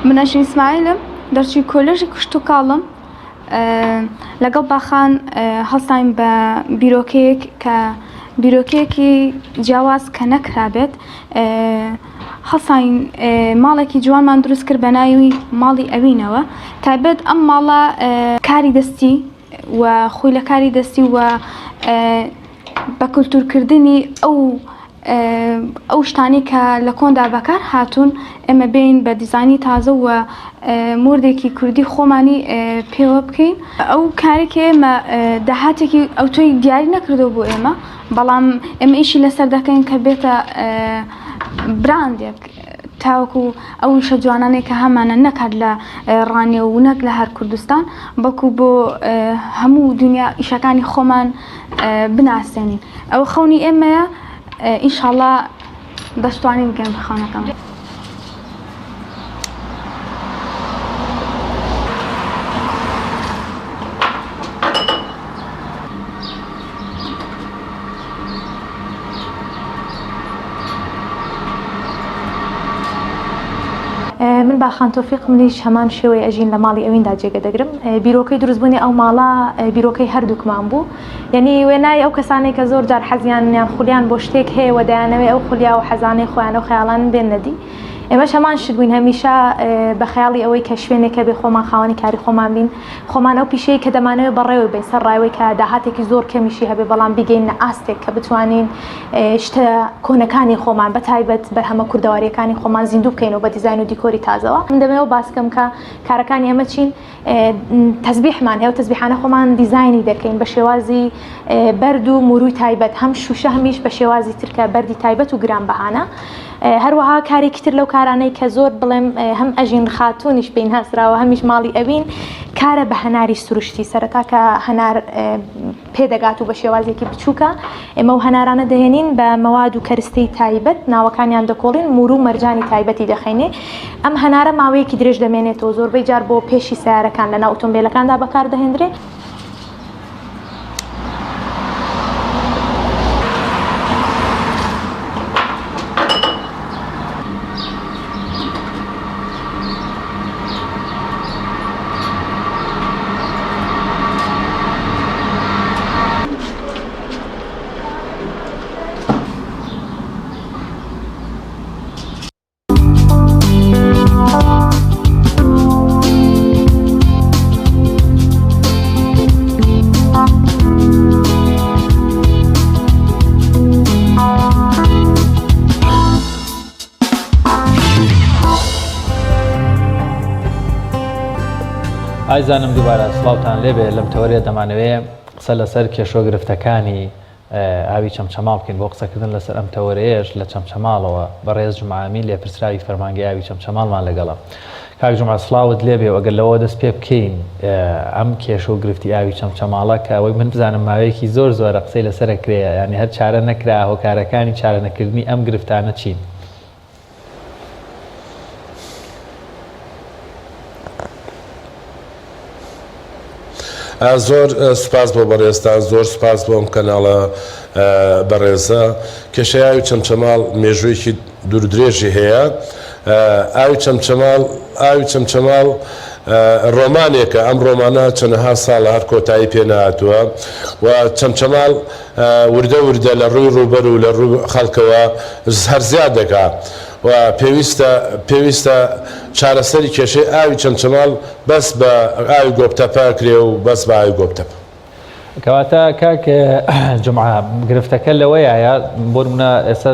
منەژین ئیسماعیلم دەرچووی کۆلێژی کشت و کاڵم لەگەڵ باخان هەڵساین بە بیرۆکەیەک کە بیرۆکەیەکی جیاواز کە نەکرابێت هەڵساین ماڵێکی جوانمان دروست کرد بە ناوی ماڵی ئەوینەوە تایبەت ئەم ماڵە کاری دەستی و خۆی لە کاری دەستی و بە کولتورکردنی ئەو شتانی کە لە کۆندا بەکار هاتوون ئێمە بین بە دیزانی تازە و مردێکی کوردی خۆمانی پێوە بکەین ئەو کارێکی ئێمە داهاتێکی ئەو تۆی دیاری نەکردەوە بۆ ئێمە بەڵام ئێمە ئیشی لەسەر دەکەین کە بێتە براندێک تاوەکو ئەو شە جوانانێک کە هەمانە نەکات لە ڕانێ و نەک لە هەر کوردستان بەکو بۆ هەموو دنیا ئیشەکانی خۆمان بناسێنین ئەو خەونی ئێمەیە ئینشاءڵڵا دەستوانین بکەین بخەونەکەم. من باخان تۆفیق منیش هەمان شێوەیە ئەژین لە ماڵی ئەویندا جێگە دەگرم بیرۆکەی دروستبوونی ئەو ماڵە بیرۆکەی هەردووکمان بوو یعنی وێنای ئەو کەسانێک کە زۆر جار حەزیان خولیان بۆ شتێک هەیە و دەیانەوێت ئەو خولیا و حەزانەی خۆیان و خەیاڵان بێن نەدی ئێمەش هەمان شت بووین هەمیشە بە خەیاڵی ئەوەی کە شوێنێکە بێ خۆمان خاوەنی کاری خۆمان بین خۆمان ئەو پیشەیە کە دەمانەوێت بەڕێوە بین سەر ڕایەوەی کە داهاتێکی زۆر کەمیشی هەبێ بەڵام بیگەینە ئاستێک کە بتوانین شتە کۆنەکانی خۆمان بە تایبەت بەرهەمە کوردەواریەکانی خۆمان زیندوو بکەینەوە بە دیزاین و دیکۆری تازەوە من دەمەوێت باسکەم کە کارەکانی ئەمە چین تەسبیحمان هەیە و تەسبیحانە خۆمان دیزاینی دەکەین بە شێوازی بەرد و موروی تایبەت هەم شوشە هەمیش بە شێوازی ترکە بەردی تایبەت و گرانبەهانە هەروەها کارێکی تر لەو کارانەی کە زۆر بڵێم هەم ئەژین خاتونیش پێین هەسراوە هەمیش ماڵی ئەوین کارە بە هەناری سروشتی سەرەتا کە هەنار پێدەگات و بە شێوازێکی بچووکە ئێمە و هەنارانە دەهێنین بە مەواد و کەرستەی تایبەت ناوەکانیان دەکۆڵین مور و مەرجانی تایبەتی دەخەینێ ئەم هەنارە ماوەیەکی درێژ دەمێنێتەوە زۆربەی جار بۆ پێشی سیارەکان لە ناو ئۆتۆمبیلەکاندا بەکاردەهێنرێ ئایزانم دووبارە سڵاوتان لێبێ لەم تەوەریە دەمانەوێت قسە لەسەر کێشۆگرفتەکانی ئاوی چەمچەماڵ بکەین بۆ قسەکردن لەسەر ئەم تەوەرەیەش لە چەمچەماڵەوە بەڕێز جومعامی لێپرسراوی فەرمانگەی ئاوی چەمچەماڵمان لەگەڵە کاک جومعە سڵاوت لێبێ و ئەگەر لەوە دەست پێ بکەین ئەم کێشۆگرفتی ئاوی چەمچەماڵە کە ئەوەی من بزانم ماوەیەکی زۆرە قسەی لەسەرە کرێە یعنی هەر چارە نەکرا هۆکارەکانی چارە نەکردنی ئەم گرفتانە چین زۆر سوپاس بۆ بەڕێزتان زۆر سوپاس بۆم کەناڵە بەڕێزە کێشەی ئاوی چەمچەماڵ مێژوویەکی دوورودرێژی هەیە ئاوی چەمچەماڵ ڕۆمانێکە ئەم ڕۆمانە چەندەها ساڵە هەر کۆتایی پێ نهاتووە و چەمچەماڵ وردە وردە لە ڕووی ڕووبەر و لە ڕوو خەڵکەوە هەر زیاد دەکات و پێویستە چارەسەری کێشەی ئاوی چەمچەماڵ بەس بە ئاوی گۆبتەپە کرێ و بەس بە ئاوی گۆبتەپە کەواتە کاک جومعە گرفتەکە لەوەیە بۆ نمونە ئێستا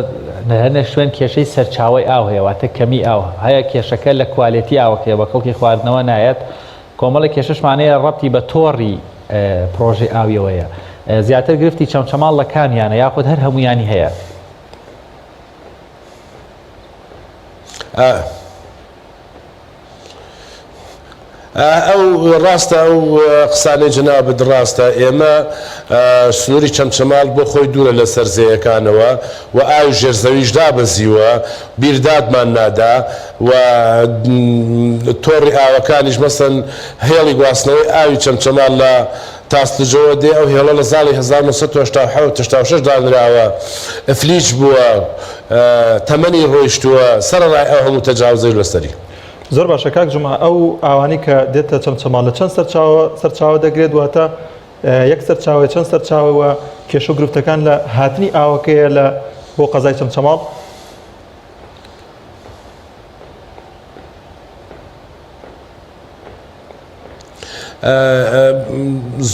هەنێ شوێن کێشەی سەرچاوی ئاو هەیە واتە کەمی ئاو هەیە کێشەکە لە کوالیتی ئاوەکەیە بە کەڵکی خواردنەوە نایەت کۆمەڵی کێشەشمانەیە ڕەبتی بە تۆڕی پرۆژەی ئاویەوەیە زیاتر گرفتی چەمچەماڵ لە کامیانە یاخود هەر هەمویانی هەیە ئەو ڕاستە ئەو قسانەی جنابت ڕاستە ئێمە سنووری چەمچەماڵ بۆ خۆی دوورە لە سەرزەیەکانەوە و ئاوی ژێرزەویش دابەزیوە بیردادمان نادا و تۆڕی ئاوەکانیش مەسەن هێڵی گواستنەوەی ئاوی چەمچەماڵ تاستجەوە دێ ئەو هێڵە لە ساڵی 1970 دانراوە فلیچ بووە تەمەنی ڕۆیشتووە سەرڕای ئەو هەموو تەجاوزەی لەسەری. زۆر باشە کاک جوما ئەو ئاوانی کە دێتە چەمچەماڵ لە چەند سەرچاوە دەگرێت واتە یەک سەرچاوی چەند سەرچاوەوە کێشە و گرفتەکان لە هاتنی ئاوەکەیە لە بۆ قەزای چەمچەماڵ؟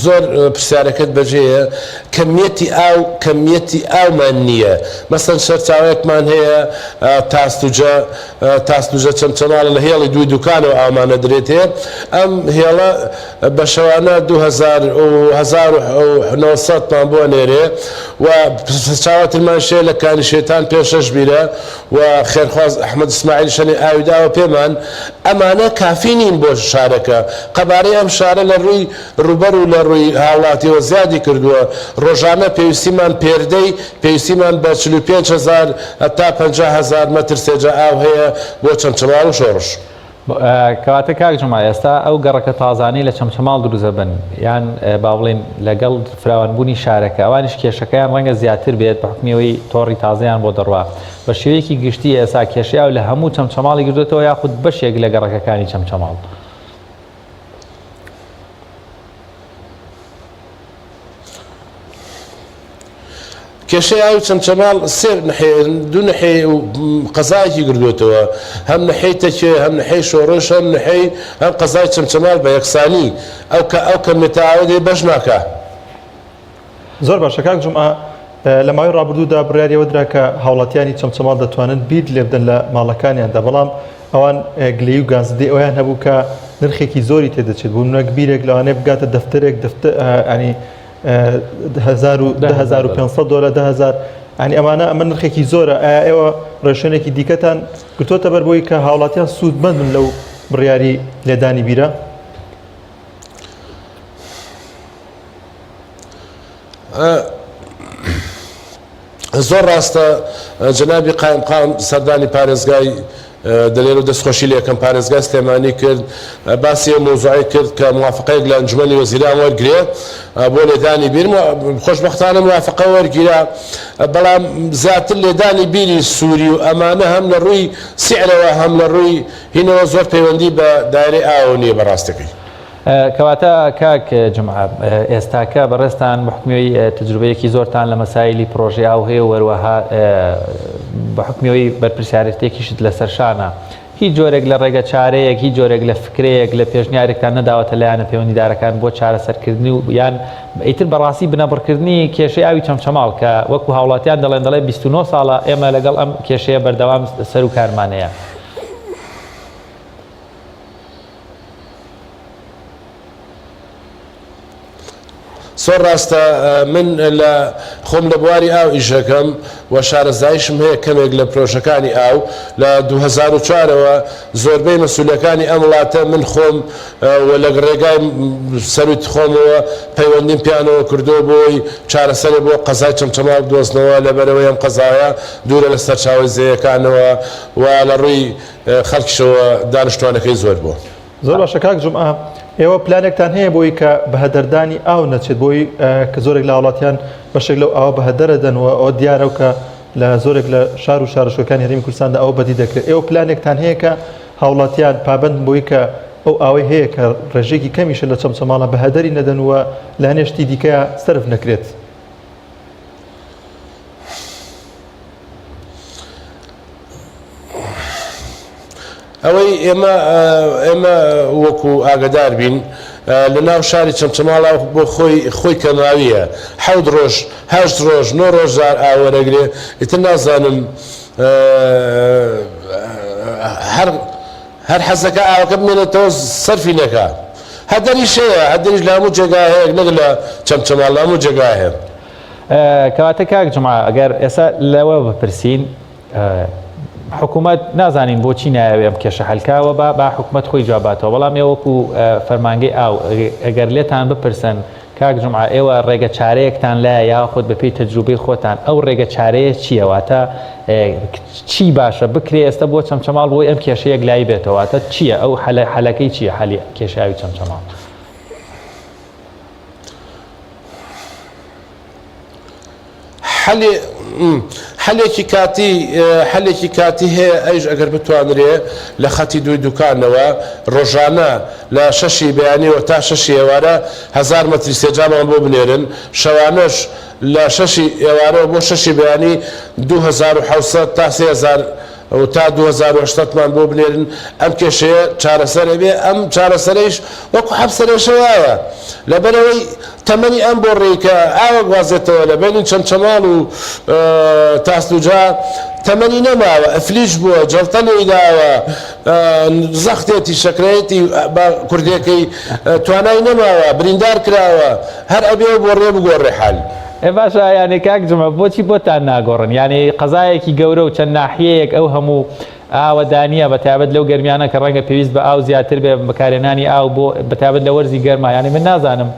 زۆر پرسیارەکەت بەجێیە کەمیەتی ئاومان نییە مەسەن سەرچاوەیەکمان هەیە تاستوجە چەمچەماڵ لە هێڵی دوی دوکانەوە ئامانە درێت هەیە ئەم هێڵە بە شەوانە 1970مان بۆ نێرێ و چاوەترمان شێ لە کانی شێتان پێشەش بیرە و خێرخواز ئەحمەد ئیسماعیل شەنی ئاویداوە پێمان ئەمانە کافی نین بۆ شارەکە قەبارەی ئەم شارە لە ڕووی ڕوبەر و لە ڕووی هاوڵاتیەوە زیادی کردووە ڕۆژانە پێویستیمان پێردەی پێویستیمان بە 45,000 تا 50,000 مەتر سێجە ئاو هەیە بۆ چەمچەماڵ و شۆڕش. کەواتە کاک جوما ئێستا ئەو گەڕەکە تازانەی لە چەمچەماڵ دروزە بن یان با بڵێن لەگەڵ فراوانبوونی شارەکە ئەوانش کێشەکەیان ڕەنگە زیاتر بێت بە حکمیەوەی تۆڕی تازەیان بۆ دەڕوا بە شێوەیەکی گشتی ئێستا کێشەیە و لە هەموو چەمچەماڵی گردوێتەوە یاخود بەشێک لە گەڕەکەەکانی چەمچەماڵ. کێشەی ئاوی چەمچەماڵ دوو نەحێ قەزایەکی گردوێتەوە هەم نەحەی تەکێ هەم نەحەی شۆڕش هەم قەزای چەمچەماڵ بە یەکسانی ئەو کە متعاود بەش ناکە. زۆر باشە کاک جوما لە ماوەی ڕابردوودا بڕیاریەوە درا کە هاوڵاتیانی چەمچەماڵ دەتوانن بیر لێ بدەن لە ماڵەکانیاندا بەڵام ئەوان گلەی و گازدەی ئەویان هەبوو کە نرخێکی زۆری تێدەچێت بوو نەک بیرێک لەوانەیە بگاتە دەفتەرێک ینی $1,500 ئەنی ئەمانە ئەمە نرخێکی زۆرە ئێوە ڕێشێنێکی دیکەتان گرتوۆتە بەر بۆی کە هاوڵاتیان سوودمەندن لەو بڕیاری لێدانی بیرە؟ زۆر ڕاستە جەنابی قائمقام سەردانی پارێزگای دەلێر و دەستخۆشی لەکەم پارێزگای سلێمانی کرد باسی مۆزوعی کرد کە موافقەیەک لە ئەنجومەنی وەزیران وەرگرێت بۆ لێدانی بیر خۆشبەختانە موافقە وەرگیرا بەڵام زیاتر لێدانی بیری سووری و ئەمانە هەم لە ڕووی سیعرەوە هەم لە ڕووی هینەوە زۆر پەیوەندی بە دایرەی ئاو نییە بەڕاستەکەی. کەواتە کاک جمعە ئێستاکە بەڕێستان بە حکمیەوەی تجروبەیەکی زۆرتان لە مەسایلی پرۆژه ئاو هەیە و وەروەها بە حکمیەوەی بەرپرسیارەتێکیشت لەسەر شانە هیچ جۆرێک لە ڕێگە چارەیەک هیچ جۆرێک لە فکرەیەک لە پێشنیارێکتان نەداوەتە لایەنە پەیوەندیدارەکان بۆ چارەسەرکردنی و یان ئیتر بەڕاستی بنەبڕکردنی کێشەی ئاوی چەمچەماڵ کە وەکو هاوڵاتیان دەڵێ 29 ساڵە ئێمە لەگەڵ ئەم کێشەیە بەردەوام سەر و کارمانەیە. زۆر ڕاستە من لە خۆم لە بواری ئاو ئیشەکەم و شارەزایشم هەیە کەمێک لە پرۆژەکانی ئاو لە 2004ەوە زۆربەی مەسئولەکانی ئەم وڵاتە من خۆم لە ڕێگای سەروت خۆمەوە پەیوەندیم پیانەوە کردو بۆی چارەسەری بۆ قەزای چەمچەماڵ دۆستنەوە لەبەرەوەی ئەم قەزایە دوورە لە سەرچاوی زەیەکانەوە و لە ڕووی خەڵکیشەوە دانیشتوانەکەی زۆر بووە. زۆر باشە کاک جومعە ئێوە پلانێکتان هەیە بۆی کە بەهەدەردانی ئاو نەچێت بۆی کە زۆرێک لە وڵاتیان بەشێک لەو ئاوە بەهەدەرەدەنەوە ئەو دیارە و کە لە زۆرێک لە شار و شارەشەکانی هەرێمی کوردستاندا ئەو بەدی دەکرێت ئێوە پلانێکتان هەیە کە هاوڵاتیان پابند بۆی کە ئەو ئاوەی هەیە کە ڕێژێکی کەمیشە لە چەمچەماڵە بەهەدەری نەدەنوە لە هەنێشتی دیکە سەرف نەکرێت. ئەوەی ئێمە وەکو ئاگدار بین لە ناو شاری چەمچەماڵ بۆ خۆی کەماویە 7 ڕۆژ 8 ڕۆژ 9 ڕۆژار ئاوەرەگرێ ئیتر نازانم هەر حەزەکە ئاوەکە بمێنێتەوە سەرفی نەکا هەدەری شەیە هەدەریش لە هەموو جێگا هەیە نەک لە چەمچەماڵ لە هەموو جێگا هەیە. کەواتە کاک جومعە ئەگەر ئێستا لەوە بپرسین حکوومەت نازانین بۆچی نایەوێ ئەم کێشە هەلکاوە با حکوومەت خۆی جواباتەوە بەڵام ئێوەکو فەرمانگەی ئاو ئەگەر لێتان بپرسن کاک جومعە ئێوە ڕێگە چارەیەکتان لایە یاخود بەپێی تەجروبەی خۆتان ئەو ڕێگە چارەیە چییەواتە چی باشە بکرێ ئێستا بۆ چەمچەماڵ بۆی ئەم کێشەیەک لای بێتەوەتە چییە ئەو حەلەکەی چییە حەلی کێشاوی چەمچەماڵ؟ حلێکی کاتی هەیە ئەیش ئەگەر بتوانرێ لە خەتی دوی دوکانەوە ڕۆژانە لە 6 بەیانیەوە تا 6 ئێوارە 1000 مەتری سێجامان بۆ بنێرن شەوانەش لە 6 ئێوارەوە بۆ 6 بەیانی 2700 تا 3000 تا 2800مان بۆ بنێرن ئەم کێشەیە چارەسەرە بێ ئەم چارەسەرەیش وەکو حەبسەرێشەوایە لەبەرەوەی تەمەنی ئەم بۆ ڕێکە ئاوە گوازێتەوە لە بینی چەمچەماڵ و تاستوجا تەمەنی نەماوە ئەفلیش بووە جەڵتەنەی داوە زەختێتی شەکرەیەتی کوردەکەی توانای نەماوە بریندار کراوە هەر ئەبێ بۆ ڕێ بگۆڕێ حال باشە یانی کاک جمە بۆچی بۆتان ناگۆڕن ینی قەزایەکی گەورە و چەند ناحیەیەک ئەو هەموو ئاوەدانیە بەتابەت لەو گەرمیانە کە ڕەنگە پێویست بە ئاو زیاتر بێ بەکارێنانی ئاو بۆ بەتابەت لە وەرزی گەرما ینی من نازانم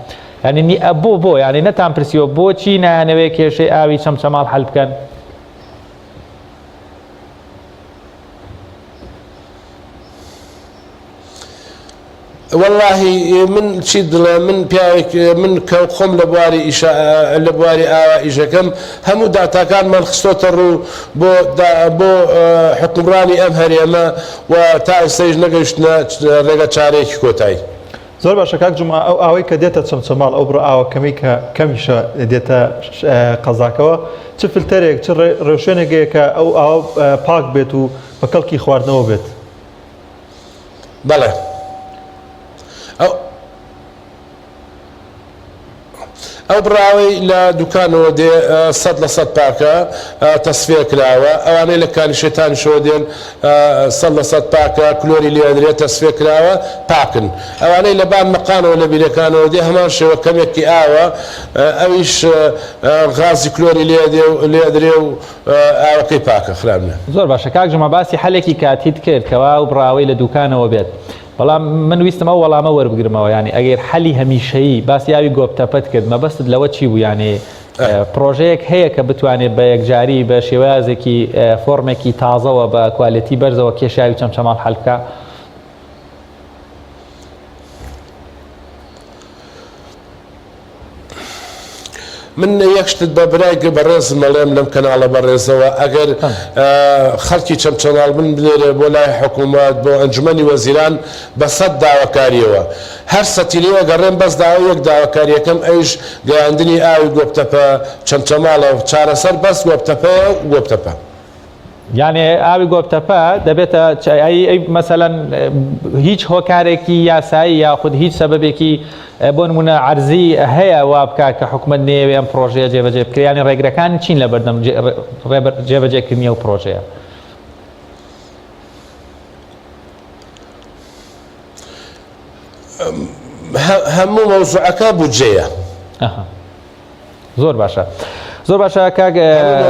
ینی بۆ ینی نەتان پرسیەوە بۆچی نایانەوێت کێشەی ئاوی چەمچەماڵ حەل بکەن والله من چی دڵێ من پیاوێک من کە خۆم لە بواری ئاوا ئیژەکەم هەموو داتاکانمان خستۆتە ڕوو بۆ حکومڕانی ئەم هەرێمە و تا ئێستەیش نەگەیشتنە ڕێگە چارەیەکی کۆتایی زۆر باشە کاک جوما ئەو ئاوەی کە دێتە چەمچەماڵ ئەو بڕ ئاوە کەمی کە کەمیشە دێتە قەزاکەوە چ فلتەرێک چ ڕێوشوێنێکەیە کە ئەو ئاو پاک بێت و بە کەڵکی خواردنەوە بێت بەڵێ ئەو براوەی لە دوکانەوە دێ 100% پاکە تەسفێ کراوە ئەوانەی لە کانی شێتانیشەوە دێن 100% پاکە کلۆری لێدرێت تەسفێ کراوە پاکن ئەوانەی لە بان مەقانەوە لە بیرەکانەوە دێ هەمان شێوە کەمێکی ئاوە ئەویش غازی کلۆری لێدرێ و ئاوەکەی پاکە خراپنە زۆر باشە کاک جوما باسی حەلێکی کاتیت کرد کەوا و براوەی لە دوکانەوە بێت بەڵام من ویستم ئەو وەڵامە وەربگرمەوە ینی ئەگەر حەلی هەمیشەیی باسی یاوی گۆپتەپەت کرد مەبەستت لەوە چی بوو یانێ پرۆژەیەک هەیە کە بتوانێت بە یەکجاری بە شێوازێکی فۆرمێکی تازەوە بە کوالیتی بەرزەوە کێشاوی چەمچەماڵ حەل بکە من یەکشتت بە برای بەڕێز مەڵێم لەم کەناڵە بەڕێزەوە ئەگەر خەڵکی چەمچەماڵ من بنێرێ بۆ لای حکوومەت بۆ ئەنجومەنی وەزیران بە 100 داواکاریەوە هەر سەتیریوە گەڕێن بەس داوا یەک داواکاریەکەم ئەویش گەیاندنی ئاوی گۆپتەپە چەمچەماڵە چارەسەر بەس گۆپتەپەیە و گۆپتەپە یانێ ئاوی گۆپتەپە دەبێتە مەسەلەن هیچ هۆکارێکی یاسایی یاخود هیچ سەبەبێکی بۆ نمونە عەرزی هەیە وا بکات کە حکوومەت نێوێ ئەم پرۆژەیە جێبەجێ بکرێ یانی ڕێگرەکان چین لە بەردەم جێبەجێکردنی ئەو پرۆژەیە هەموو مەوزوعەکە بودجەیە زۆر باشە زۆر باشە کاک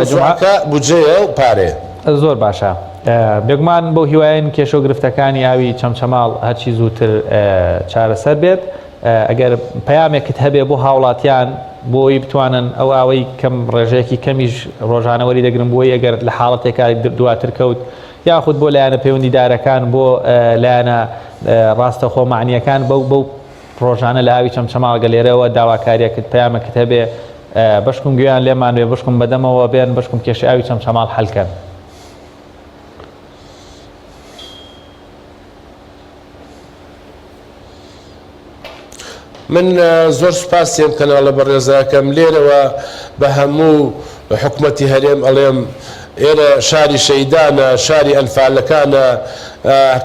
جومعەکە بودجەیە و پارەیە زۆر باشە بێگومان بۆ هیوایەن کێشە و گرفتەکانی ئاوی چەمچەماڵ هەرچی زووتر چارەسەر بێت ئەگەر پەیامێکت هەبێ بۆ هاوڵاتیان بۆی بتوانن ئەو ئاوەی کەم ڕێژەیەکی کەمیش ڕۆژانەوەری دەگرن بۆی ئەگەر لە حاڵەتێکا دواتر کەوت یاخود بۆ لایەنە پەیوەندیدارەکان بۆ لایەنە ڕاستەخۆ معنیەکان بەو ڕۆژانە لە ئاوی چەمچەماڵ گەلێرەوە داواکاریەکت پەیامێکت هەبێ بەشکم گویان لێمان وێ بشکم بەدەمەوە بێن بشکم کێشەی ئاوی چەمچەماڵ حەلکەن من زۆر سوپاسیم کەناڵە بەڕێزاکەم لێرەوە بە هەموو حکومەتی هەرێم ئەڵێم ئێرە شاری شەیدانە شاری ئەنفالەکانە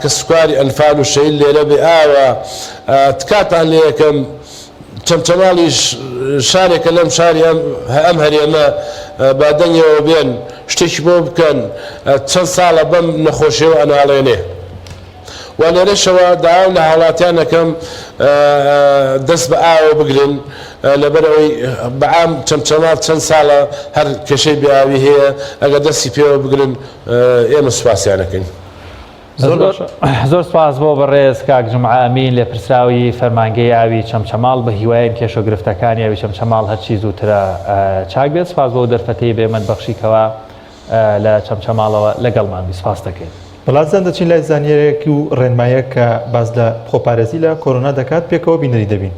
کە سوکاری ئەنفال و شەید لێرە بێ ئاوە تکاتان لێ یەکەم چەمچەماڵیش شارێکە لەم شاری ئەم هەرێمە بادەنگەوە بێن شتێکی بۆ بکەن چەند ساڵە بەم نەخۆشیەوە ئەناڵێنێ و لێرەشەوە داوام لە هاوڵاتیانەکەم دەست بە ئاوە بگرن لەبەرەوەی بەعام چەمچەماڵ چەند ساڵە هەر کێشەی بیاوی هەیە ئەگەر دەستی پێوە بگرن ئێمە سوپاسیانەکەین زۆر سپاس بۆ بەڕێز کاک جومعە ئەمین لێ پرسراوی فەرمانگەی ئاوی چەمچەماڵ بە هیوایەن کێشە و گرفتەکانی ئاوی چەمچەماڵ هەرچی زووترە چاک بێت سپاس بۆ دەرفەتەی بێمەند بەخشیکەوە لە چەمچەماڵەوە لەگەڵمان سپاس دەکەین بەڵاتزان دەچین لای زانیارێکی و ڕێنمایە کە باز لە خۆپارێزی لە کۆرۆنا دەکات پێکەوە بینەری دەبین.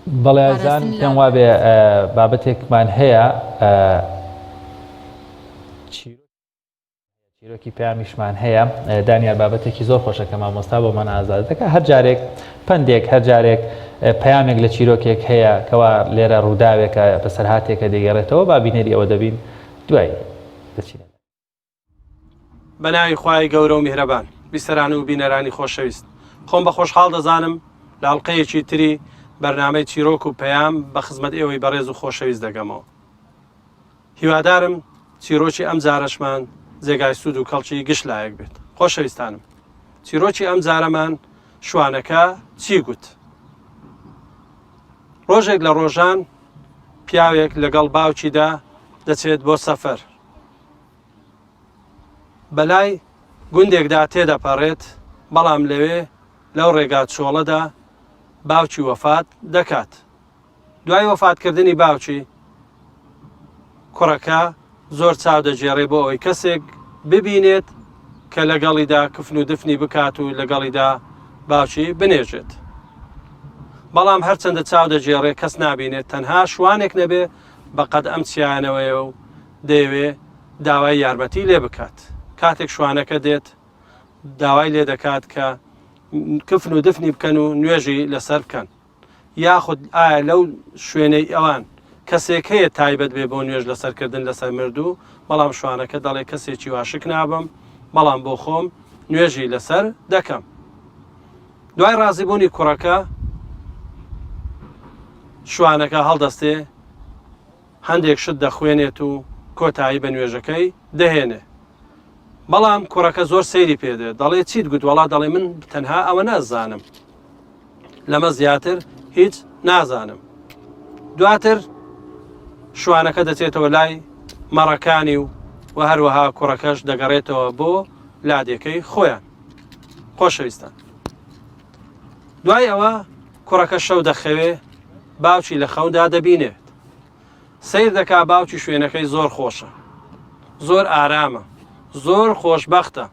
بەڵێزان پێم وابێ بابەتێکمان هەیە چیرۆکی پامیشمان هەیە دانیار بابەتێکی زۆر خۆشە کە مامۆستا بۆمان ئازاد دەکە هەر جارێک پندێک هەر جارێک پەیامێک لە چیرۆکێک هەیە کەوا لێرە ڕووداوێکە بەسەرهاتێکە دەگەڕێتەوە با بینێری ئەوە دەبین دوای دەچین. بەناوی خوای گەورە و میهرەبان بیسەران و بینەرانی خۆشەویست خۆم بە خۆشحاڵ دەزانم لە ئەڵلقەیەکی تری بەرنامەی چیرۆک و پەیام بە خزمەت ئێوەی بەڕێز و خۆشەویست دەگەمەوە. هیوادارم چیرۆکی ئەم جارەشمان جێگای سوود و کەڵکی گشت لایەک بێت. خۆشەویستانم چیرۆکی ئەم جارەمان شوانەکە چی گوت؟ ڕۆژێک لە ڕۆژان پیاوێک لەگەڵ باوکیدا دەچێت بۆ سەفەر. بەلای گوندێکدا تێدەپەڕێت بەڵام لەوێ لەو ڕێگا چۆڵەدا باوکی وەفات دەکات. دوای وەفاتکردنی باوکی کوڕەکە زۆر چاو دەجێڕێ بۆ ئەوەی کەسێک ببینێت کە لەگەڵیدا کفن و دفنی بکات و لەگەڵیدا باوکی بنێژێت. بەڵام هەرچەندە چاو دەجێڕێ کەس نابینێت تەنها شوانێک نەبێ بەقەد ئەم چیانەوەیە و دەیەوێ داوای یارمەتی لێ بکات. کاتێک شوانەکە دێت داوای لێ دەکات کە کفن و دفنی بکەن و نوێژی لەسەر بکەن یاخود ئایا لەو شوێنەی ئەوان کەسێک هەیە تایبەت بێ بۆ نوێژ لەسەرکردن لەسەر مردوو بەڵام شوانەکە دەڵێ کەسێکی واشک نابم بەڵام بۆ خۆم نوێژی لەسەر دەکەم. دوای ڕازیبوونی کوڕەکە شوانەکە هەڵدەستێ هەندێک شت دەخوێنێت و کۆتایی بە نوێژەکەی دەهێنێ. بەڵام کوڕەکە زۆر سەیری پێدێت دەڵێ چیت گوت؟ وەڵا دەڵێ من تەنها ئەوە نازانم لەمە زیاتر هیچ نازانم. دواتر شوانەکە دەچێتەوە لای مەڕەکانی و هەروەها کوڕەکەش دەگەڕێتەوە بۆ لادێکەی خۆیان. خۆشەویستان دوای ئەوە کوڕەکە شەو دەخەوێ باوکی لە خەودا دەبینێت سیر دەکا باوکی شوێنەکەی زۆر خۆشە زۆر ئارامە زۆر خۆشبەختە.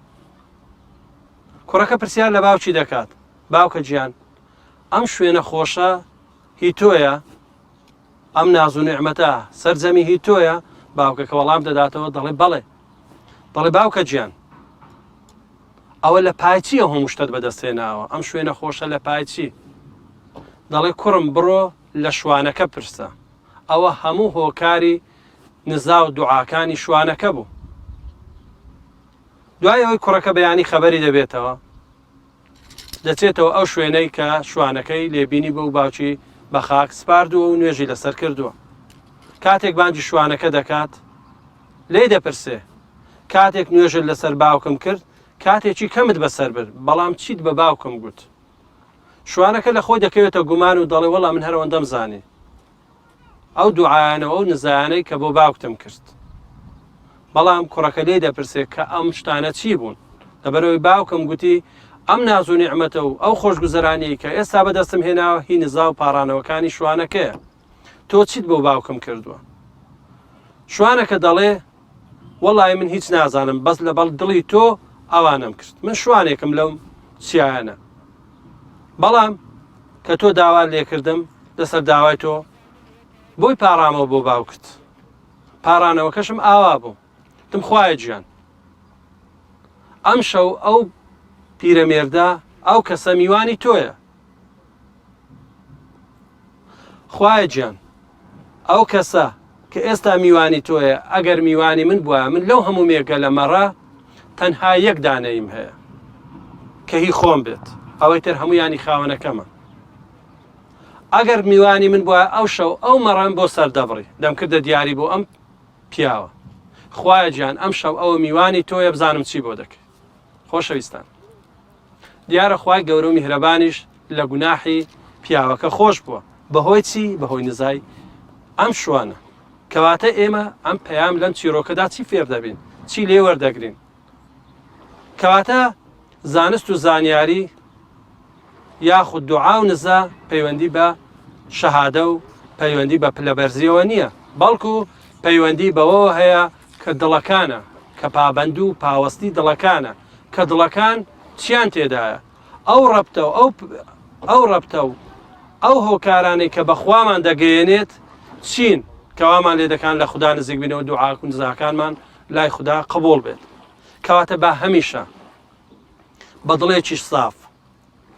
کوڕەکە پرسیار لە باوکی دەکات باوکە گیان ئەم شوێنە خۆشە هی تۆیە؟ ئەم ناز و نیعمەتە سەرجەمی هی تۆیە؟ باوکەکە وەڵام دەداتەوە دەڵێ بەڵێ. دەڵێ باوکە گیان ئەوە لە پایچیە هەموو شتت بەدەستێناوە ئەم شوێنە خۆشە لە پایچی؟ دەڵێ کوڕم بڕۆ لە شوانەکە پرسە ئەوە هەموو هۆکاری نزا و دوعاکانی شوانەکە بوو. دوای ئەوەی کوڕەکە بەیانی خەبەری دەبێتەوە دەچێتەوە ئەو شوێنەی کە شوانەکەی لێبینی بە و باوکی بە خاک سپاردووە و نوێژی لەسەر کردووە. کاتێک بانگی شوانەکە دەکات لێ دەپرسێ کاتێک نوێژت لەسەر باوکم کرد کاتێکی کەمت بەسەر برد بەڵام چیت بە باوکم گوت؟ شوانەکە لە خۆی دەکەوێتە گومان و دەڵێ وەڵام من هەروەندەم زانێ ئەو دوعایانەوە و نزایانەی کە بۆ باوکتم کرد. بەڵام کوڕەکە لێ دەپرسێت کە ئەم شتانە چی بوون؟ لەبەرەوەی باوکم گوتی ئەم ناز و نیعمەتە و ئەو خۆشگوزەرانی کە ئێستا بەدەستم هێناوە هی نزا و پارانەوەکانی شوانەکەیە. تۆ چیت بۆ باوکم کردووە؟ شوانەکە دەڵێ وەڵای من هیچ نازانم بەس لەبەڵ دڵی تۆ ئەوانم کرد من شوانێکم لەو چیانە. بەڵام کە تۆ داوا لێکردم لەسەر داوای تۆ بۆی پارامەوە بۆ باوکت پارانەوەکەشم ئاوا بوو تم خوایە گیان ئەم شەو ئەو پیرەمێردا ئەو کەسە میوانی تۆیە. خوایە گیان ئەو کەسە کە ئێستا میوانی تۆیە ئەگەر میوانی من بووە من لەو هەموو مێگە لە مەڕە تەنها یەک دانەیم هەیە کە هی خۆم بێت ئەوەی تر هەموویانی خاوەنەکەمە. ئەگەر میوانی من بووە ئەو شەو ئەو مەڕەم بۆ سەردەبڕی دەمکردە دیاری بۆ ئەم پیاوە. خوایە گیان ئەم شەو ئەوە میوانی تۆیە بزانم چی بۆ دەکەی. خۆشەویستان دیارە خوای گەورە و میهرەبانیش لە گوناحی پیاوەکە خۆش بووە بەهۆی چی؟ بەهۆی نزای ئەم شوانە. کەواتە ئێمە ئەم پەیام لەم چیرۆکەدا چی فێر دەبین چی لێ وەردەگرین؟ کەواتە زانست و زانیاری یاخود دوعا و نزا پەیوەندی بە شەهادە و پەیوەندی بە پلەبەرزیەوە نییە بەڵکو پەیوەندی بەوە هەیە کە دڵەکانە کە پابەند و پاوەستی دڵەکانە کە دڵەکان چیان تێدایە ئەو ڕەبتە و ئەو هۆکارانەی کە بەخوامان دەگەیەنێت چین کەوامان لێ دەکان لە خوددا نزیک بینەوە دوعاکن زاکانمان لای خوددا قبول بێت کەواتە با هەمیشە بە دڵێکی ساف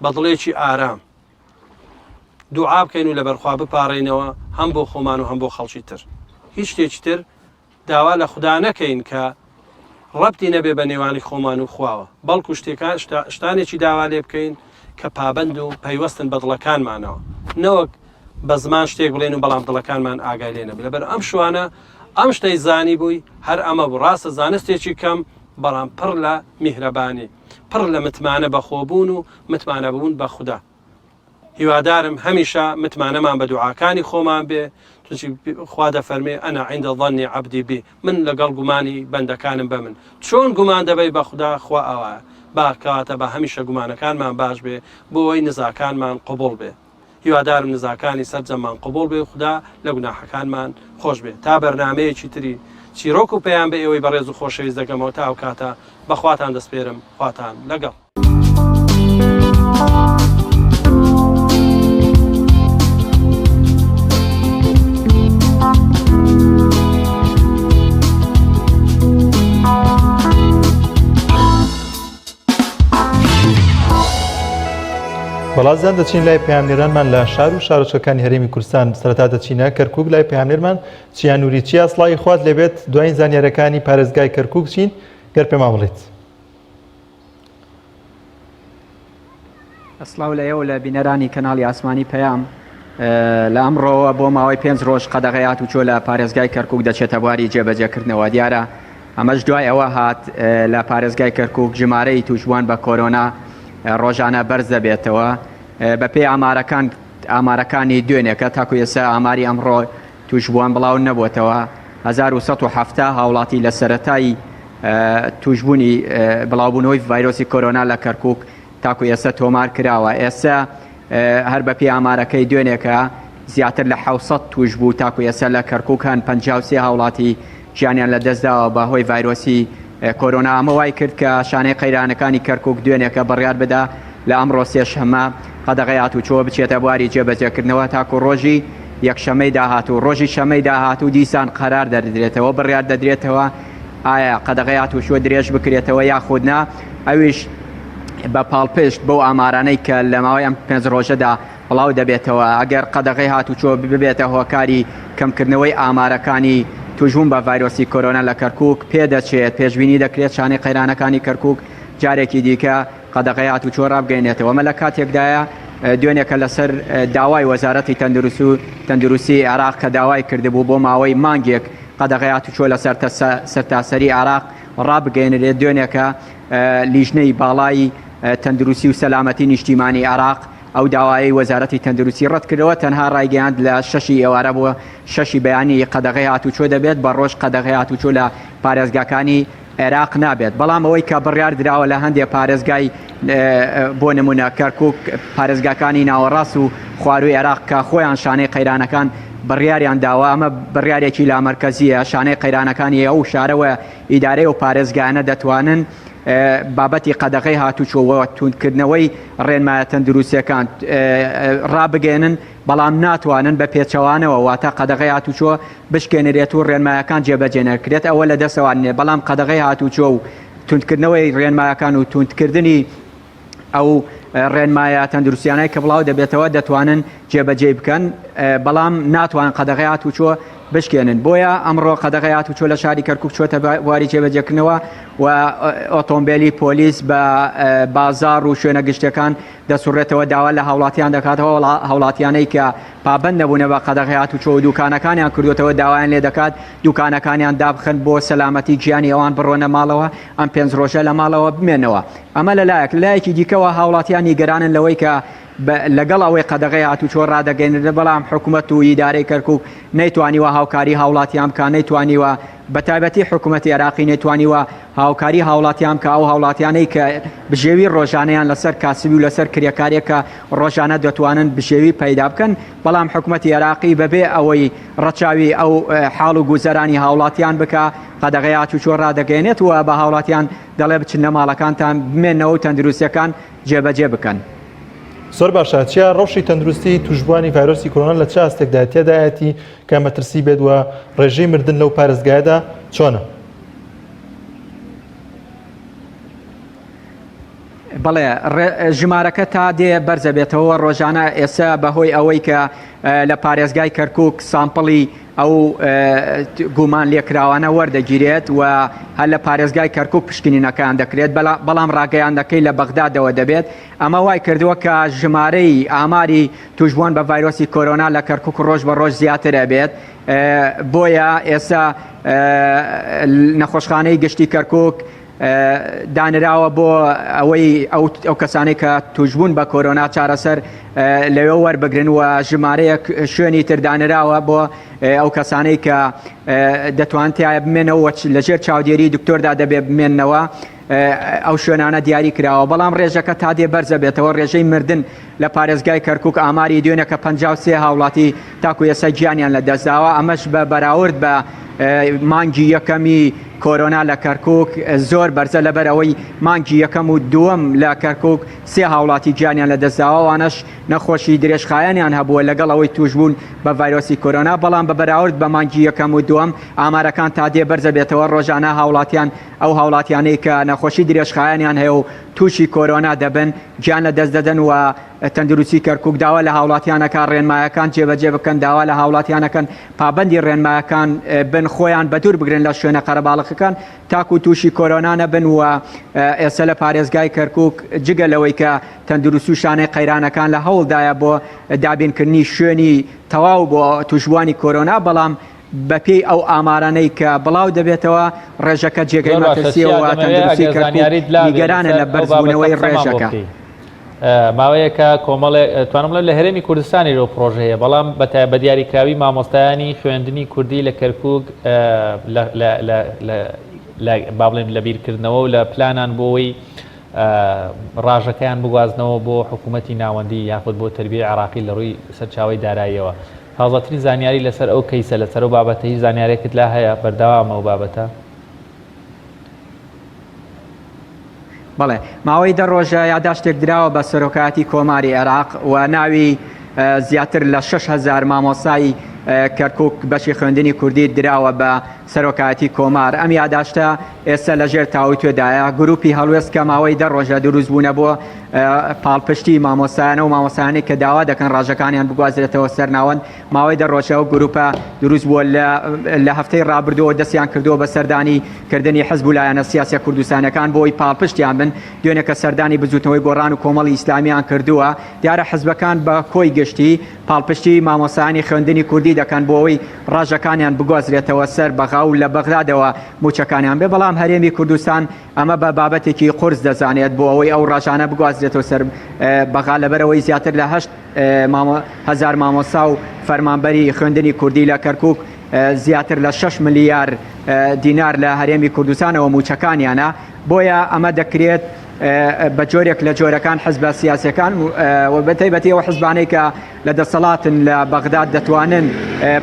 بە دڵێکی ئارام دوعا بکەین و لە بەرخوا بپارڕینەوە هەم بۆ خۆمان و هەم بۆ خەڵکی تر هیچ شتێکی تر داوا لە خوددا نەکەین کە ڕەبتی نەبێ بە نێوانی خۆمان و خواوە بەڵکو شتانێکی داوا لێ بکەین کە پابند و پەیوەستن بە دڵەکانمانەوە نەوەک بە زمان شتێک بڵێن و بەڵام دڵەکانمان ئاگای لێ نەبێت لەبەر ئەم شوانە ئەم شتەی زانی بووی هەر ئەمە بوو ڕاستە زانستێکی کەم بەڵام پڕ لە میهرەبانی پڕ لە متمانە بەخۆبوون و متمانە بوون بە خوددا هیوادارم هەمیشە متمانەمان بە دوعاکانی خۆمان بێ خوا دەفەرمێ ئەنا عیندە ظەنی عەبدی بی من لەگەڵ گومانی بەندەکانم بە من چۆن گومان دەبەی بە خوددا خوا ئەوایە باکاتە بە هەمیشە گومانەکانمان باش بێ بۆ ئەوەی نزاکانمان قبول بێ هیوادارم نزاکانی سەرجەممان قبول بێ خوددا لە گوناحەکانمان خۆش بێ تا بەرنامەیەکی تری چیرۆک و پێیان بە ئێوەی بەڕێز و خۆشەویست دەکەمەوە تا ئەو کاتە بەخواتان دەسپێرم خواتان لەگەڵ بەڵازان دەچین لای پەیامنێرانمان لە شار و شارۆچەکانی هەرێمی کوردستان سەرەتا دەچینە کەرکووک لای پەیامنێرمان چیانوری چی ئاسڵای خوات لەبێت دوایین زانیاریەکانی پارێزگای کەرکووک چین گەر پێما بڵێت. ئەسڵاو لە ئێوە لە بینەرانی کەناڵی ئاسمانی پەیام لە ئەمڕۆوە بۆ ماوەی 5 ڕۆژ قەدەغەیات و چۆ لە پارێزگای کەرکووک دەچێتە بواری جێبەجێکردنەوە دیارە ئەمەش دوای ئەوە هات لە پارێزگای کەرکووک ژمارەی توشبووان بە کۆرۆنا ڕۆژانە بەرز دەبێتەوە بەپێی ئامارەکانی دوێنێکە تاکو ئێستا ئاماری ئەمڕۆ توشبووان بڵاو نەبووتەوە 1970 هاوڵاتی لە سەرەتایی توشبوونی بڵاوبوونەوەی ڤایرۆسی کۆرۆنا لە کەرکووک تاکو ئێستا تۆمار کراوە ئێستا هەر بەپێی ئامارەکەی دوێنێکە زیاتر لە 700 توشبوو تاکو ئێستا لە کەرکووک هەن 53 هاوڵاتی ژیانیان لە دەستداوە بەهۆی ڤایرۆسی کۆرۆنا ئەمە وای کرد کە شانەی قەیرانەکانی کەرکووک دوێنێکە بڕیار بدا لە ئەمڕۆ سێشەممە قەدەغەیات و چۆ بچێتە بواری جێبەجێکردنەوە تاکو ڕۆژی یەکشەمەی داهاتوو ڕۆژی شەمەی داهاتوو دیسان قەرار دەدرێتەوە بڕیار دەدرێتەوە ئایا قەدەغەیات و شۆ درێژ بکرێتەوە یاخودنا ئەویش بە پاڵپشت بەو ئامارانەی کە لە ماوەی ئەم 5 ڕۆژەدا بڵاو دەبێتەوە ئەگەر قەدەغەی هاتوچۆ ببێتە هۆکاری کەمکردنەوەی ئامارەکانی توژبوون بە ڤایرۆسی کۆرۆنا لە کەرکووک پێدەچێت پێشبینی دەکرێت شانەی قەیرانەکانی کەرکووک جارێکی دیکە قەدەغەیات و چۆ ڕابگەینێتەوە مە لە کاتێکدایە دوێنێکە لەسەر داوای وەزارەتی تەندروستی عێراق کە داوای کردبوو بۆ ماوەی مانگێک قەدەغەیات و چۆ لە سەرتاسەری عێراق ڕابگەینرێت دوێنێکە لیژنەی باڵای تەندروستی و سەلامەتی نیشتیمانی عێراق ئەو داوای وەزارەتی تەندروستی ڕەت کردەوە تەنها ڕایگەیاند لە 6 ئێوارە بووە 6 بەیانی قەدەغەی هاتوچۆ دەبێت بە ڕۆژ قەدەغەی هاتوچۆ لە پارێزگاکانی عێراق نابێت بەڵام ئەوەی کە بڕیار دراوە لە هەندێک پارێزگای بۆ نمونە کەرکووک پارێزگاکانی ناوەڕاست و خواروی عێراق کە خۆیان شانەی قەیرانەکان بڕیاریان داوە ئەمە بڕیارێکی لامەرکەزیە شانەی قەیرانەکانی ئەو شارەوە ئیدارەی و پارێزگانە دەتوانن بابەتی قەدەغەی هاتوچۆوە توندکردنەوەی ڕێنمایە تەندروستیەکان ڕابگەێنن بەڵام ناتوانن بە پێچەوانەوە واتە قەدەغەی هاتوچۆ بشکێنرێت و ڕێنمایەکان جێبەجێنەکرێت ئەوە لە دەسەوانێ بەڵام قەدەغەی هاتوچۆ و توندکردنەوەی ڕێنمایەکان و توندکردنی ئەو ڕێنمایە تەندروستیانەی کە بڵاو دەبێتەوە دەتوانن جێبەجێ بکەن بەڵام ناتوان قەدەغەی هاتوچۆ بشکێنن بۆیە ئەمڕۆ قەدەغەی هاتوچۆ لە شاری کەرکووک چۆتە بواری جێبەجێکردنەوە و ئۆتۆمبیلی پۆلیس بە بازار و شوێنە گشتەکان دەسوڕێتەوە داوا لە هاوڵاتیان دەکاتەوە هاوڵاتیانەی کە پابند نەبوونە بە قەدەغەی هاتوچۆ و دوکانەکانیان کردوێتەوە داوایان لێ دەکات دوکانەکانیان دابخن بۆ سەلامەتی گیانی ئەوان بڕۆنە ماڵەوە ئەم 5 ڕۆژە لە ماڵەوە بمێنەوە ئەمە لەلایەکی دیکەوە هاوڵاتیان نیگەرانن لەوەی کە لەگەڵ ئەوەی قەدەغەی هاتوچۆ ڕادەگەێنرێت بەڵام حکوومەت و ئیدارەی کەرکووک نەیتوانیوە هاوکاری هاوڵاتیان بکە نەیتوانیوە بەتایبەتی حکوومەتی عێراقی نەیتوانیوە هاوکاری هاوڵاتیان کە ئەو هاوڵاتیانەی کە بژێوی ڕۆژانەیان لەسەر کاسبی و لەسەر کریەکارێکە ڕۆژانە دەتوانن بژێوی پەیدا بکەن بەڵام حکوومەتی عێراقی بەبێ ئەوەی ڕەچاوی ئەو حاڵ و گوزەرانی هاوڵاتیان بکە قەدەغەی هاتوچۆ ڕادەگەێنێت و بە هاوڵاتیان دەڵێ بچن لە ماڵەکانتان بمێنەوە و تەندروستیەکان جێبەجێ بکەن. زۆر باشە چیا ڕەوشی تەندروستی توشبوانی ڤایرۆسی کۆرۆنا لە چ ئاستێکدا تێدایەتی کە مەترسی بێت وە ڕێژەی مردن لەو پارێزگایەدا چۆنە؟ بەڵێ ژمارەکە تا دێ بەرزە بێتەوە ڕۆژانە ئێستا بەهۆی ئەوەی کە لە پارێزگای کەرکووک سامپڵی ئەو گومان لێکراوانە وەردەگیرێت و هەر لە پارێزگای کەرکووک پشکنینەکان دەکرێت بەڵام ڕاگەیاندەکەی لە بەغدادەوە دەبێت ئەمە وای کردووە کە ژمارەی ئاماری توشبوون بە ڤایرۆسی کۆرۆنا لە کەرکووک ڕۆژ بە ڕۆژ زیاترە بێت بۆیە ئێستا نەخۆشخانەی گشتی کەرکووک دانراوە بۆ ئەوەی ئەو کەسانی کە توشبوون بە کۆرۆنا چارەسەر لەوێ وەربگرن و ژمارەیەک شوێنی تر دانراوە بۆ ئەو کەسانەی کە دەتوانتیایە بمێنەوە لەژێر چاودێری دکتۆردا دەبێ بمێننەوە ئەو شوێنانە دیاری کراوە بەڵام ڕێژەکە تا دێ بەرزە بێتەوە ڕێژەی مردن لە پارێزگای کەرکووک ئاماری دوێنە کە 53 هاوڵاتی تاکو ئێستا گیانیان لە دەستداوە ئەمەش بە بەراورد بە مانگی یەکەمی کۆرۆنا لە کەرکووک زۆر بەرزە لەبەر ئەوەی مانگی یەکەم و دووەم لە کەرکووک 3 هاوڵاتی گیانیان لە دەستداوانش نەخۆشی درێژخایەنیان هەبووە لەگەڵ ئەوەی توشبوون بە ڤایرۆسی کۆرۆنا بەڵام بە بەراورد بە مانگی یەکەم و دووەم ئامارەکان تا دێ بەرزە بێتەوە ڕۆژانە هاوڵاتیان ئەو هاوڵاتیانەی کە نەخۆشی درێژخایەنیان هەیە و تووشی کۆرۆنا دەبن گیان لە دەست دەدەن و تەندروستی کەرکووک داوا لە هاوڵاتیانەکە ڕێنمایەکان جێبەجێ بکەن داوا لە هاوڵاتیانەکەن پابەندی ڕێنمایەکان بن خۆیان بە دوور بگرن لە شوێنە قەرەباڵغەکان تاکو تووشی کۆرۆنا نەبن و ئێستا لە پارێزگای کەرکووک جگە لەوەی کە تەندروستی و شانەی قەیرانەکان لە هەوڵدایە بۆ دابینکردنی شوێنی تەواو بۆ توشبوانی کۆرۆنا بەڵام بەپێی ئەو ئامارانەی کە بڵاو دەبێتەوە ڕێژەکە جێگەی مەترسیەوە تەندروستی کەرکووک نیگەرانە لە بەرزبوونەوەی ڕێژەکە. ماوەیەکە کۆمەڵێ توانم لە هەرێمی کوردستانی لەو پرۆژەیە بەڵام بە دیاریکراوی مامۆستایانی خوێندنی کوردی لە کەرکووک با بڵێن لە بیرکردنەوە و لە پلانان بۆەوەی ڕاژەکەیان بگوازنەوە بۆ حکوومەتی ناوەندی یاخود بۆ تربیە عراقی لە ڕووی سەرچاوی داراییەوە تازەترین زانیاری لەسەر ئەو کەیسە لەسەر و بابەتە هیچ زانیارێکت لا هەیە بەردەوامە و بابەتە؟ بەڵێ ماوەی دە ڕۆژە یاداشتێک دراوە بە سەرۆکایەتی کۆماری عێراق و ناوی زیاتر لە 6,000 مامۆستای کەرکووک بەشی خوێندنی کوردی دراوە بە سەرۆکایەتی کۆمار ئەم یاداشتە ئێستا لەژێر تاوی توێدایە گروپی هەڵوێست کە ماوەی دە ڕۆژە دروست بوونە بۆ پاڵپشتی مامۆستایانە و مامۆستایانی کە داوا دەکەن ڕاژەکانیان بگوازرێتەوە سەرناوەند ماوەی دە ڕۆژە و گروپە دروست بووە لە هەفتەی ڕابردووە دەستیان کردووە بە سەردانی کردنی حزب و لایەنە سیاسە کوردستانەکان بۆی پاڵپشتیان بن دوێنێ کە سەردانی بزوتنەوەی گۆڕان و کۆمەڵی ئیسلامیان کردووە دیارە حزبەکان بە کۆی گشتی پاڵپشتی مامۆستایانی خوێندنی کوردی دەکەن بۆ ئەوەی ڕاژەکانیان بگوازرێتەوە سەر بەغا و لە بەغدادەوە موچەکانیان بێ بەڵام هەرێمی کوردستان ئەمە بە بابەتێکی قورس دەزانێت بۆ ئەوەی ئەو ڕاژانە بگوازرێتەوە سەر بەغا لەبەرەوەی زیاتر لە 8,000 مامۆستا و فەرمانبەری خوێندنی کوردی لە کەرکووک زیاتر لە 6 ملیار دینار لە هەرێمی کوردستانەوە موچەکانیانە بۆیە ئەمە دەکرێت بە جۆرێک لە جۆرەکان حزب سیاسەکان و بەتایبەتی ئەو حزبانەی کە لە دەسەڵاتن لە بەغداد دەتوانن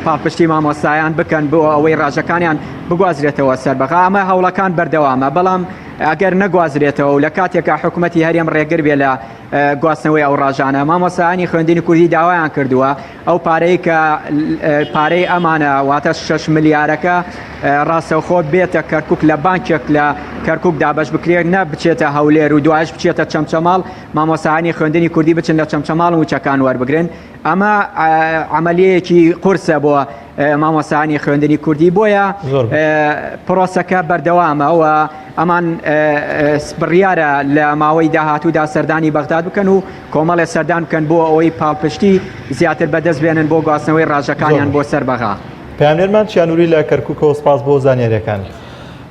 پاڵپشتی مامۆستایان بکەن بۆ ئەوەی ڕاژەکانیان بگوازرێتەوە سەر بەغا ئەمە هەوڵەکان بەردەوامە بەڵام ئەگەر نەگوازرێتەوە و لە کاتێکە حکوومەتی هەرێم ڕێگر بێ لە گواستنەوەی ئەو ڕاژانە مامۆستایانی خوێندنی کوردی داوایان کردووە ئەو پارەی کە پارەی ئەمانە واتە 6 ملیارەکە ڕاستەوخۆ بێتە کەرکووک لە بانکێک لە کەرکووک دابش بکرێت نە بچێتە هەولێر و دوایش بچێتە چەمچەماڵ مامۆستایانی خوێندنی کوردی بچن لە چەمچەماڵ و موچەکان وەربگرن ئەمە عملیەیەکی قورسە بۆ مامۆستایانی خوێندنی کوردی بۆیە پرۆسەکە بەردەوامە و ئەمان بڕیارە لە ماوەی داهاتوودا سەردانی بەغداد بکەن و کۆمەڵێ سەردان بکەن بۆ ئەوەی پاڵپشتی زیاتر بەدەست بێنن بۆ گواستنەوەی ڕاژەکانیان بۆ سەر بەغا. پامێرمان چیانووری لە کەرکووکەوە سپاس بۆ زانیاریەکان.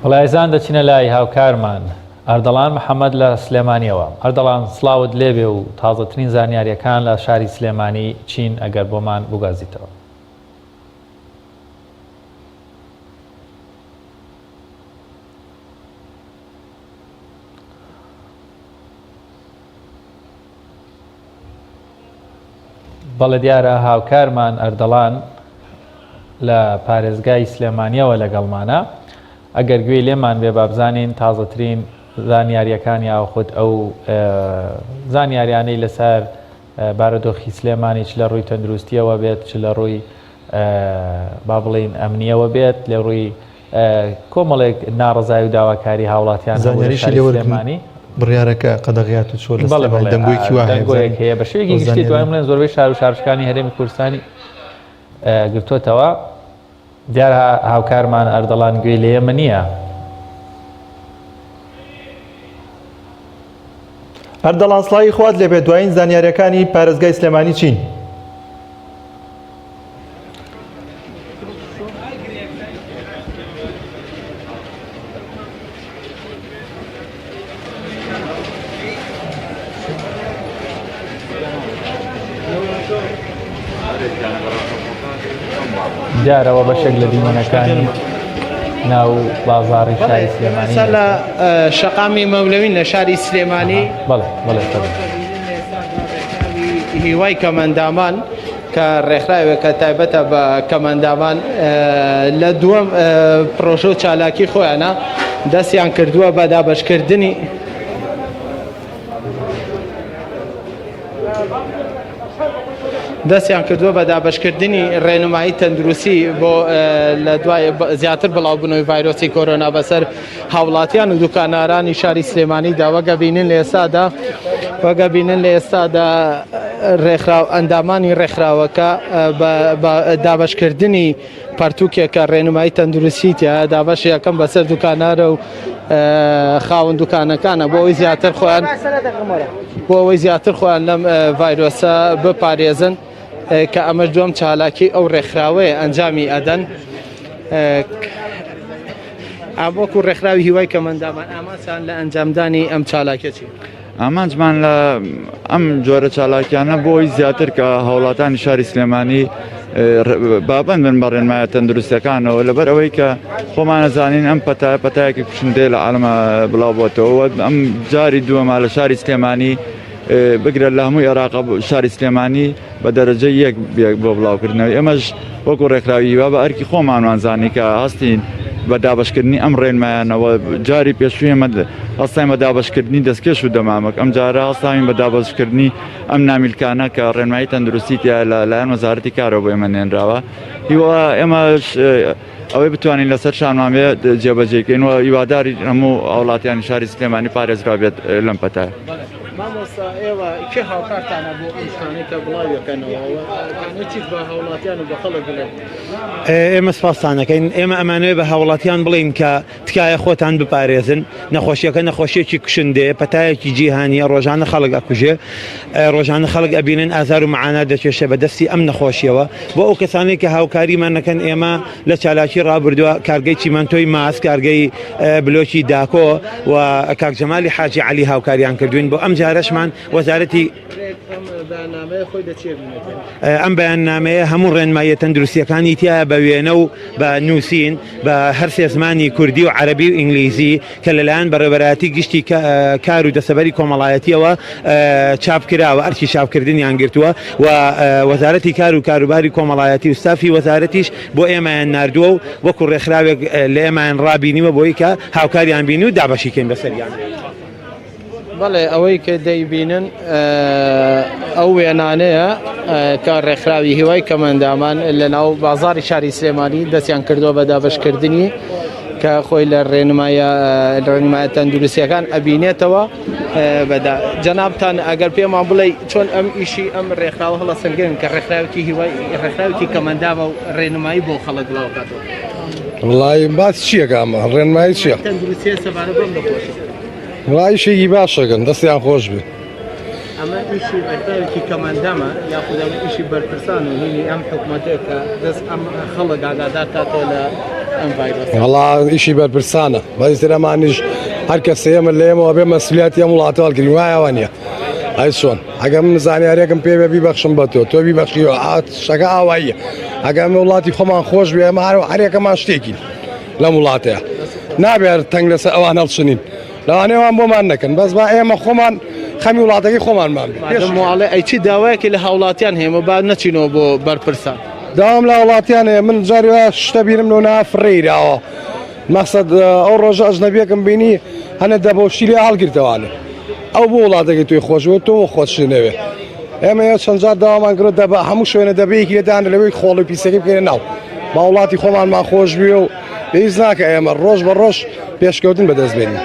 وڵایزان دەچینە لای هاوکارمان ئەردەڵان محەممەد لە سلێمانیەوە ئەردەڵان سلااوت لێبێ و تازەترین زانیاریەکان لە شاری سلێمانی چین ئەگەر بۆمان بگازیتەوە. بەڵێ دیارە هاوکارمان ئەردەڵان لە پارێزگای سلێمانیەوە لەگەڵمانە ئەگەر گوێی لێمان بێ بابزانین تازەترین زانیاریەکان یاخود ئەو زانیاریانەی لەسەر بارەدۆخی سلێمانی چ لە ڕووی تەندروستیەوە بێت چ لە ڕووی با بڵین ئەمنیەوە بێت لە ڕووی کۆمەڵێک ناڕزای و داواکاری هاوڵاتیان زانیاریشی لێوەرگرتنی بڕیارەکە قەدەغیات و چۆ لە دەنگۆیەکی دەنگۆیەک هەیە بە شوێکی گشتی دوای بڵێن زۆربەی شار و شارشکانی هەرێمی کوردستانی گرتوتەوە دیارە هاوکارمان ئەردەڵان گوێی لە ئێمە نییە. ئەردەڵان سڵاوی خوات لێبێت دوایین زانیاریەکانی پارێزگای سلێمانی چین؟ دیارەوە بەشێک لە دیمەنەکانی ناو بازاڕی شاری سلێمانی لە شەقامی مەولەوین لە شاری سلێمانی هیوای کەمەندامان کە ڕێکخراوێکە تایبەتە بە کەمەندامان لە دووەم پرۆژە و چالاکی خۆیانە دەستیان کردووە بە دابەشکردنی بە دابشکردنی ڕێنمایی تەندروستی بۆ لە دوای زیاتر بڵاوبوونەوەی ڤایرۆسی کۆرۆنا بەسەر هاوڵاتیان و دوکانارانی شاری سلێمانیدا وەگە بینن لە ئێستادا ئەندامانی ڕێکخراوەکە بە دابشکردنی پەرتوکێکە ڕێنمایی تەندروستیتە دابەش یەکەم بەسەر دوکانارە و خاوەن دوکانەکانە بۆ ئەوەی زیاتر خۆیان لەم ڤایرۆسە بپارێزن کە ئەمەش دووەم چالاکی ئەو ڕێکخراوەیە ئەنجامی ئەدەن وەکو ڕێکخراوی هیوای کەمەندامان ئامانچان لە ئەنجامدانی ئەم چالاکێکی ئامانجمان لە ئەم جۆرە چالاکیانە بۆی زیاتر کە هاوڵاتانی شاری سلێمانی بابندن بە ڕێنمایە تەندروستەکانەوە لەبەر ئەوەی کە خۆمانەزانین ئەم پەتایەکی کوشندێ لە عالمە بڵاو بۆتەوە ئەم جاری دووەما لە شاری سلێمانی بگرە لە هەمووی عێراق شاری سلێمانی بە دەرەجە یەک بۆ بڵاوکردنەوەی ئێمەش وەکو ڕێکخراوی وا بە ئەرکی خۆمانوانزانی کە هەستین بە دابشکردنی ئەم ڕێنمایانەوە جاری پێشووی ئەمە هەستاین بە دابشکردنی دەستکێش و دەمامک ئەم جارە هەستاین بە دابشکردنی ئەم نامیلکانە کە ڕێنمایی تەندروستیتە لەلایەن وەزارەتی کارەوە بۆ ئێمە نێنراوە هیوا ئێمەش ئەوەی بتوانین لەسەر شانمامێ جێبەجێکەین و هیواداری هەموو هاوڵاتیانی شاری سلێمانی پارێزرا بێت لەم پەتایە. مامۆستا ئێوە کێ هاوکارتانە بۆ ئەم شانێکە بڵاویەکەنەوە چیت بە هاوڵاتیان و بە خەڵک بڵێن؟ ئێمە سپاسانەکەین ئێمە ئەمانوێ بە هاوڵاتیان بڵین کە تکایە خۆتان بپارێزن نەخۆشیەکە نەخۆشیێکی کوشندێ پەتایەکی جیهانیە ڕۆژانە خەڵک ئەکوژێ ڕۆژانە خەڵک ئەبینن ئازار و معانات دەکێشە بە دەستی ئەم نەخۆشیەوە بۆ ئەو کەسانێک کە هاوکاریمان نەکەن ئێمە لە چالاکی ڕابردووە کارگەی چیمەنتۆی ماس کارگەی بلۆکی داکۆ و کاک جەمالی حاجی عەلی هاوکاریان کردوین بۆ ئەم جارەشمان وەزارەتی ئەم بەیاننامەیە هەموو ڕێنماییە تەندروستیەکانی تایە بە وێنە و بە نووسین بە هەر سێ زمانی کوردی و عەرەبی و ئینگلیزی کە لەلایەن بەڕێوەبەرایەتی گشتی کار و دەسەبەری کۆمەڵایەتیەوە چاپکراوە ئەرکی چاپکردنیان گرتووە و وەزارەتی کار و کاروباری کۆمەڵایەتی و ستافی وەزارەتیش بۆ ئێمەیان ناردووە و وەکو ڕێکخراوێک لە ئێمەیان ڕابینیوە بۆی کە هاوکاریان بینی و دابەشیکەین بەسەریان. بەڵێ ئەوەی کە دەیبینن ئەو وێنانەیە کە ڕێکخراوی هیوای کەمەندامان لە ناو بازاری شاری سلێمانی دەستیان کردووە بە دابشکردنی کە خۆی لە ڕێنمایە تەندروستیەکان ئەبینێتەوە بەدا جەنابتان ئەگەر پێمان بڵێ چۆن ئەم ئیشی ئەم ڕێکخراوە هەڵەسەنگرن کە ڕێکخراوێکی کەمەنداوە و ڕێنمایی بۆ خەڵک بڵاوکاتەوە وڵای باس چییەکە ئەمە ڕێنمایی چییە؟ تەندروستیە سەبارە بەم دەخۆشی وڵایشێکی باشەکەن دەستیان خۆش بێ ئەمە ئیشی ڕێکخراوێکی کەمەندامە یاخود ئەمە ئیشی بەرپرسان و هینی ئەم حکوومەتێکە دەست ئەم خەڵک ئاگادار کاتەوە لە ئەم ڤایرۆس وەڵا ئیشی بەرپرسانە بەیتر ئەمانیش هەر کەسە ئێمە لە ئێمەوە بێ مەسئولیەتی ئەم وڵاتە هەڵگرین وایەوە نییە ئای چۆن ئەگەر من زانیاریەکەم پێ بێ بیبەخشم بە تۆ بیبەخشیوە شەکە ئاواییە ئەگەر ئەمە وڵاتی خۆمان خۆش بێ ئەمە هەرێکەمان شتێکین لەم وڵاتەیە نابێت تەنگ لەسەر ئەوان هەڵچنین لەوانەیەوان بۆمان نەکەن بەس با ئێمە خۆمان خەمی وڵاتەکەی خۆمانمان مواڵێ ئەیچی داوایەکی لە هاوڵاتیان هەیە با نەچینەوە بۆ بەرپرسان داوام لە وڵاتیان هەیە من جاری شتە بینم لەنا فڕێراوە مەقسەد ئەو ڕۆژە ئەژنەبیەکەم بینی هەنە دەبۆشتی لێ هەڵگرتەوانە ئەو بۆ وڵاتەکەی توی خۆشەوە تۆ خۆشنەوێ ئێمە چەند جار داوامان کرد دەبە هەموو شوێنە دەبەیەکی لێدان لەوەی خۆڵی پیسەکەی بکەین ناو با وڵاتی خۆمانمان خۆش بێ و پێویست ناکە ئێمە ڕۆژ بە ڕۆژ پێشکەوتن بەدەست بێنین.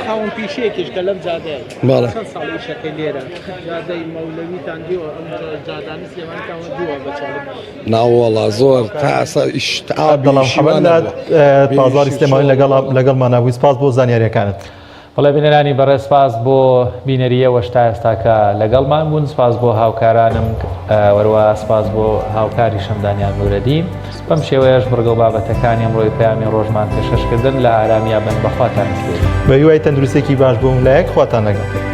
خاوەن پیشەیەکیش کە لەم جادەیە بەڵێ چەند ساڵی شەکەی لێرە جادەی مەولەویتان دیوە ئەم جادانی سلێمانیتان دیوە بەچڵ ناوەڵا زۆر تا ئەسا پازاری سلێمانی لەگەڵمان نبووی سپاس بۆ زانیاریەکانت. بەڵێ بینەرانی بەڕێ سپاس بۆ بینەریەوە تا ئێستاکە لەگەڵمان بوون سپاس بۆ هاوکارانم وەروە سپاس بۆ هاوکاری شەمدانیان نورەدین بەم شێوەیەش بڕگە و بابەتەکانی ئەمڕۆی پەیامی ڕۆژمان پێشکەشکردن لە ئارامیا بن بەخواتان بە هیوای تەندروستێکی باش بۆ لایەک خواتان لەگەڵ.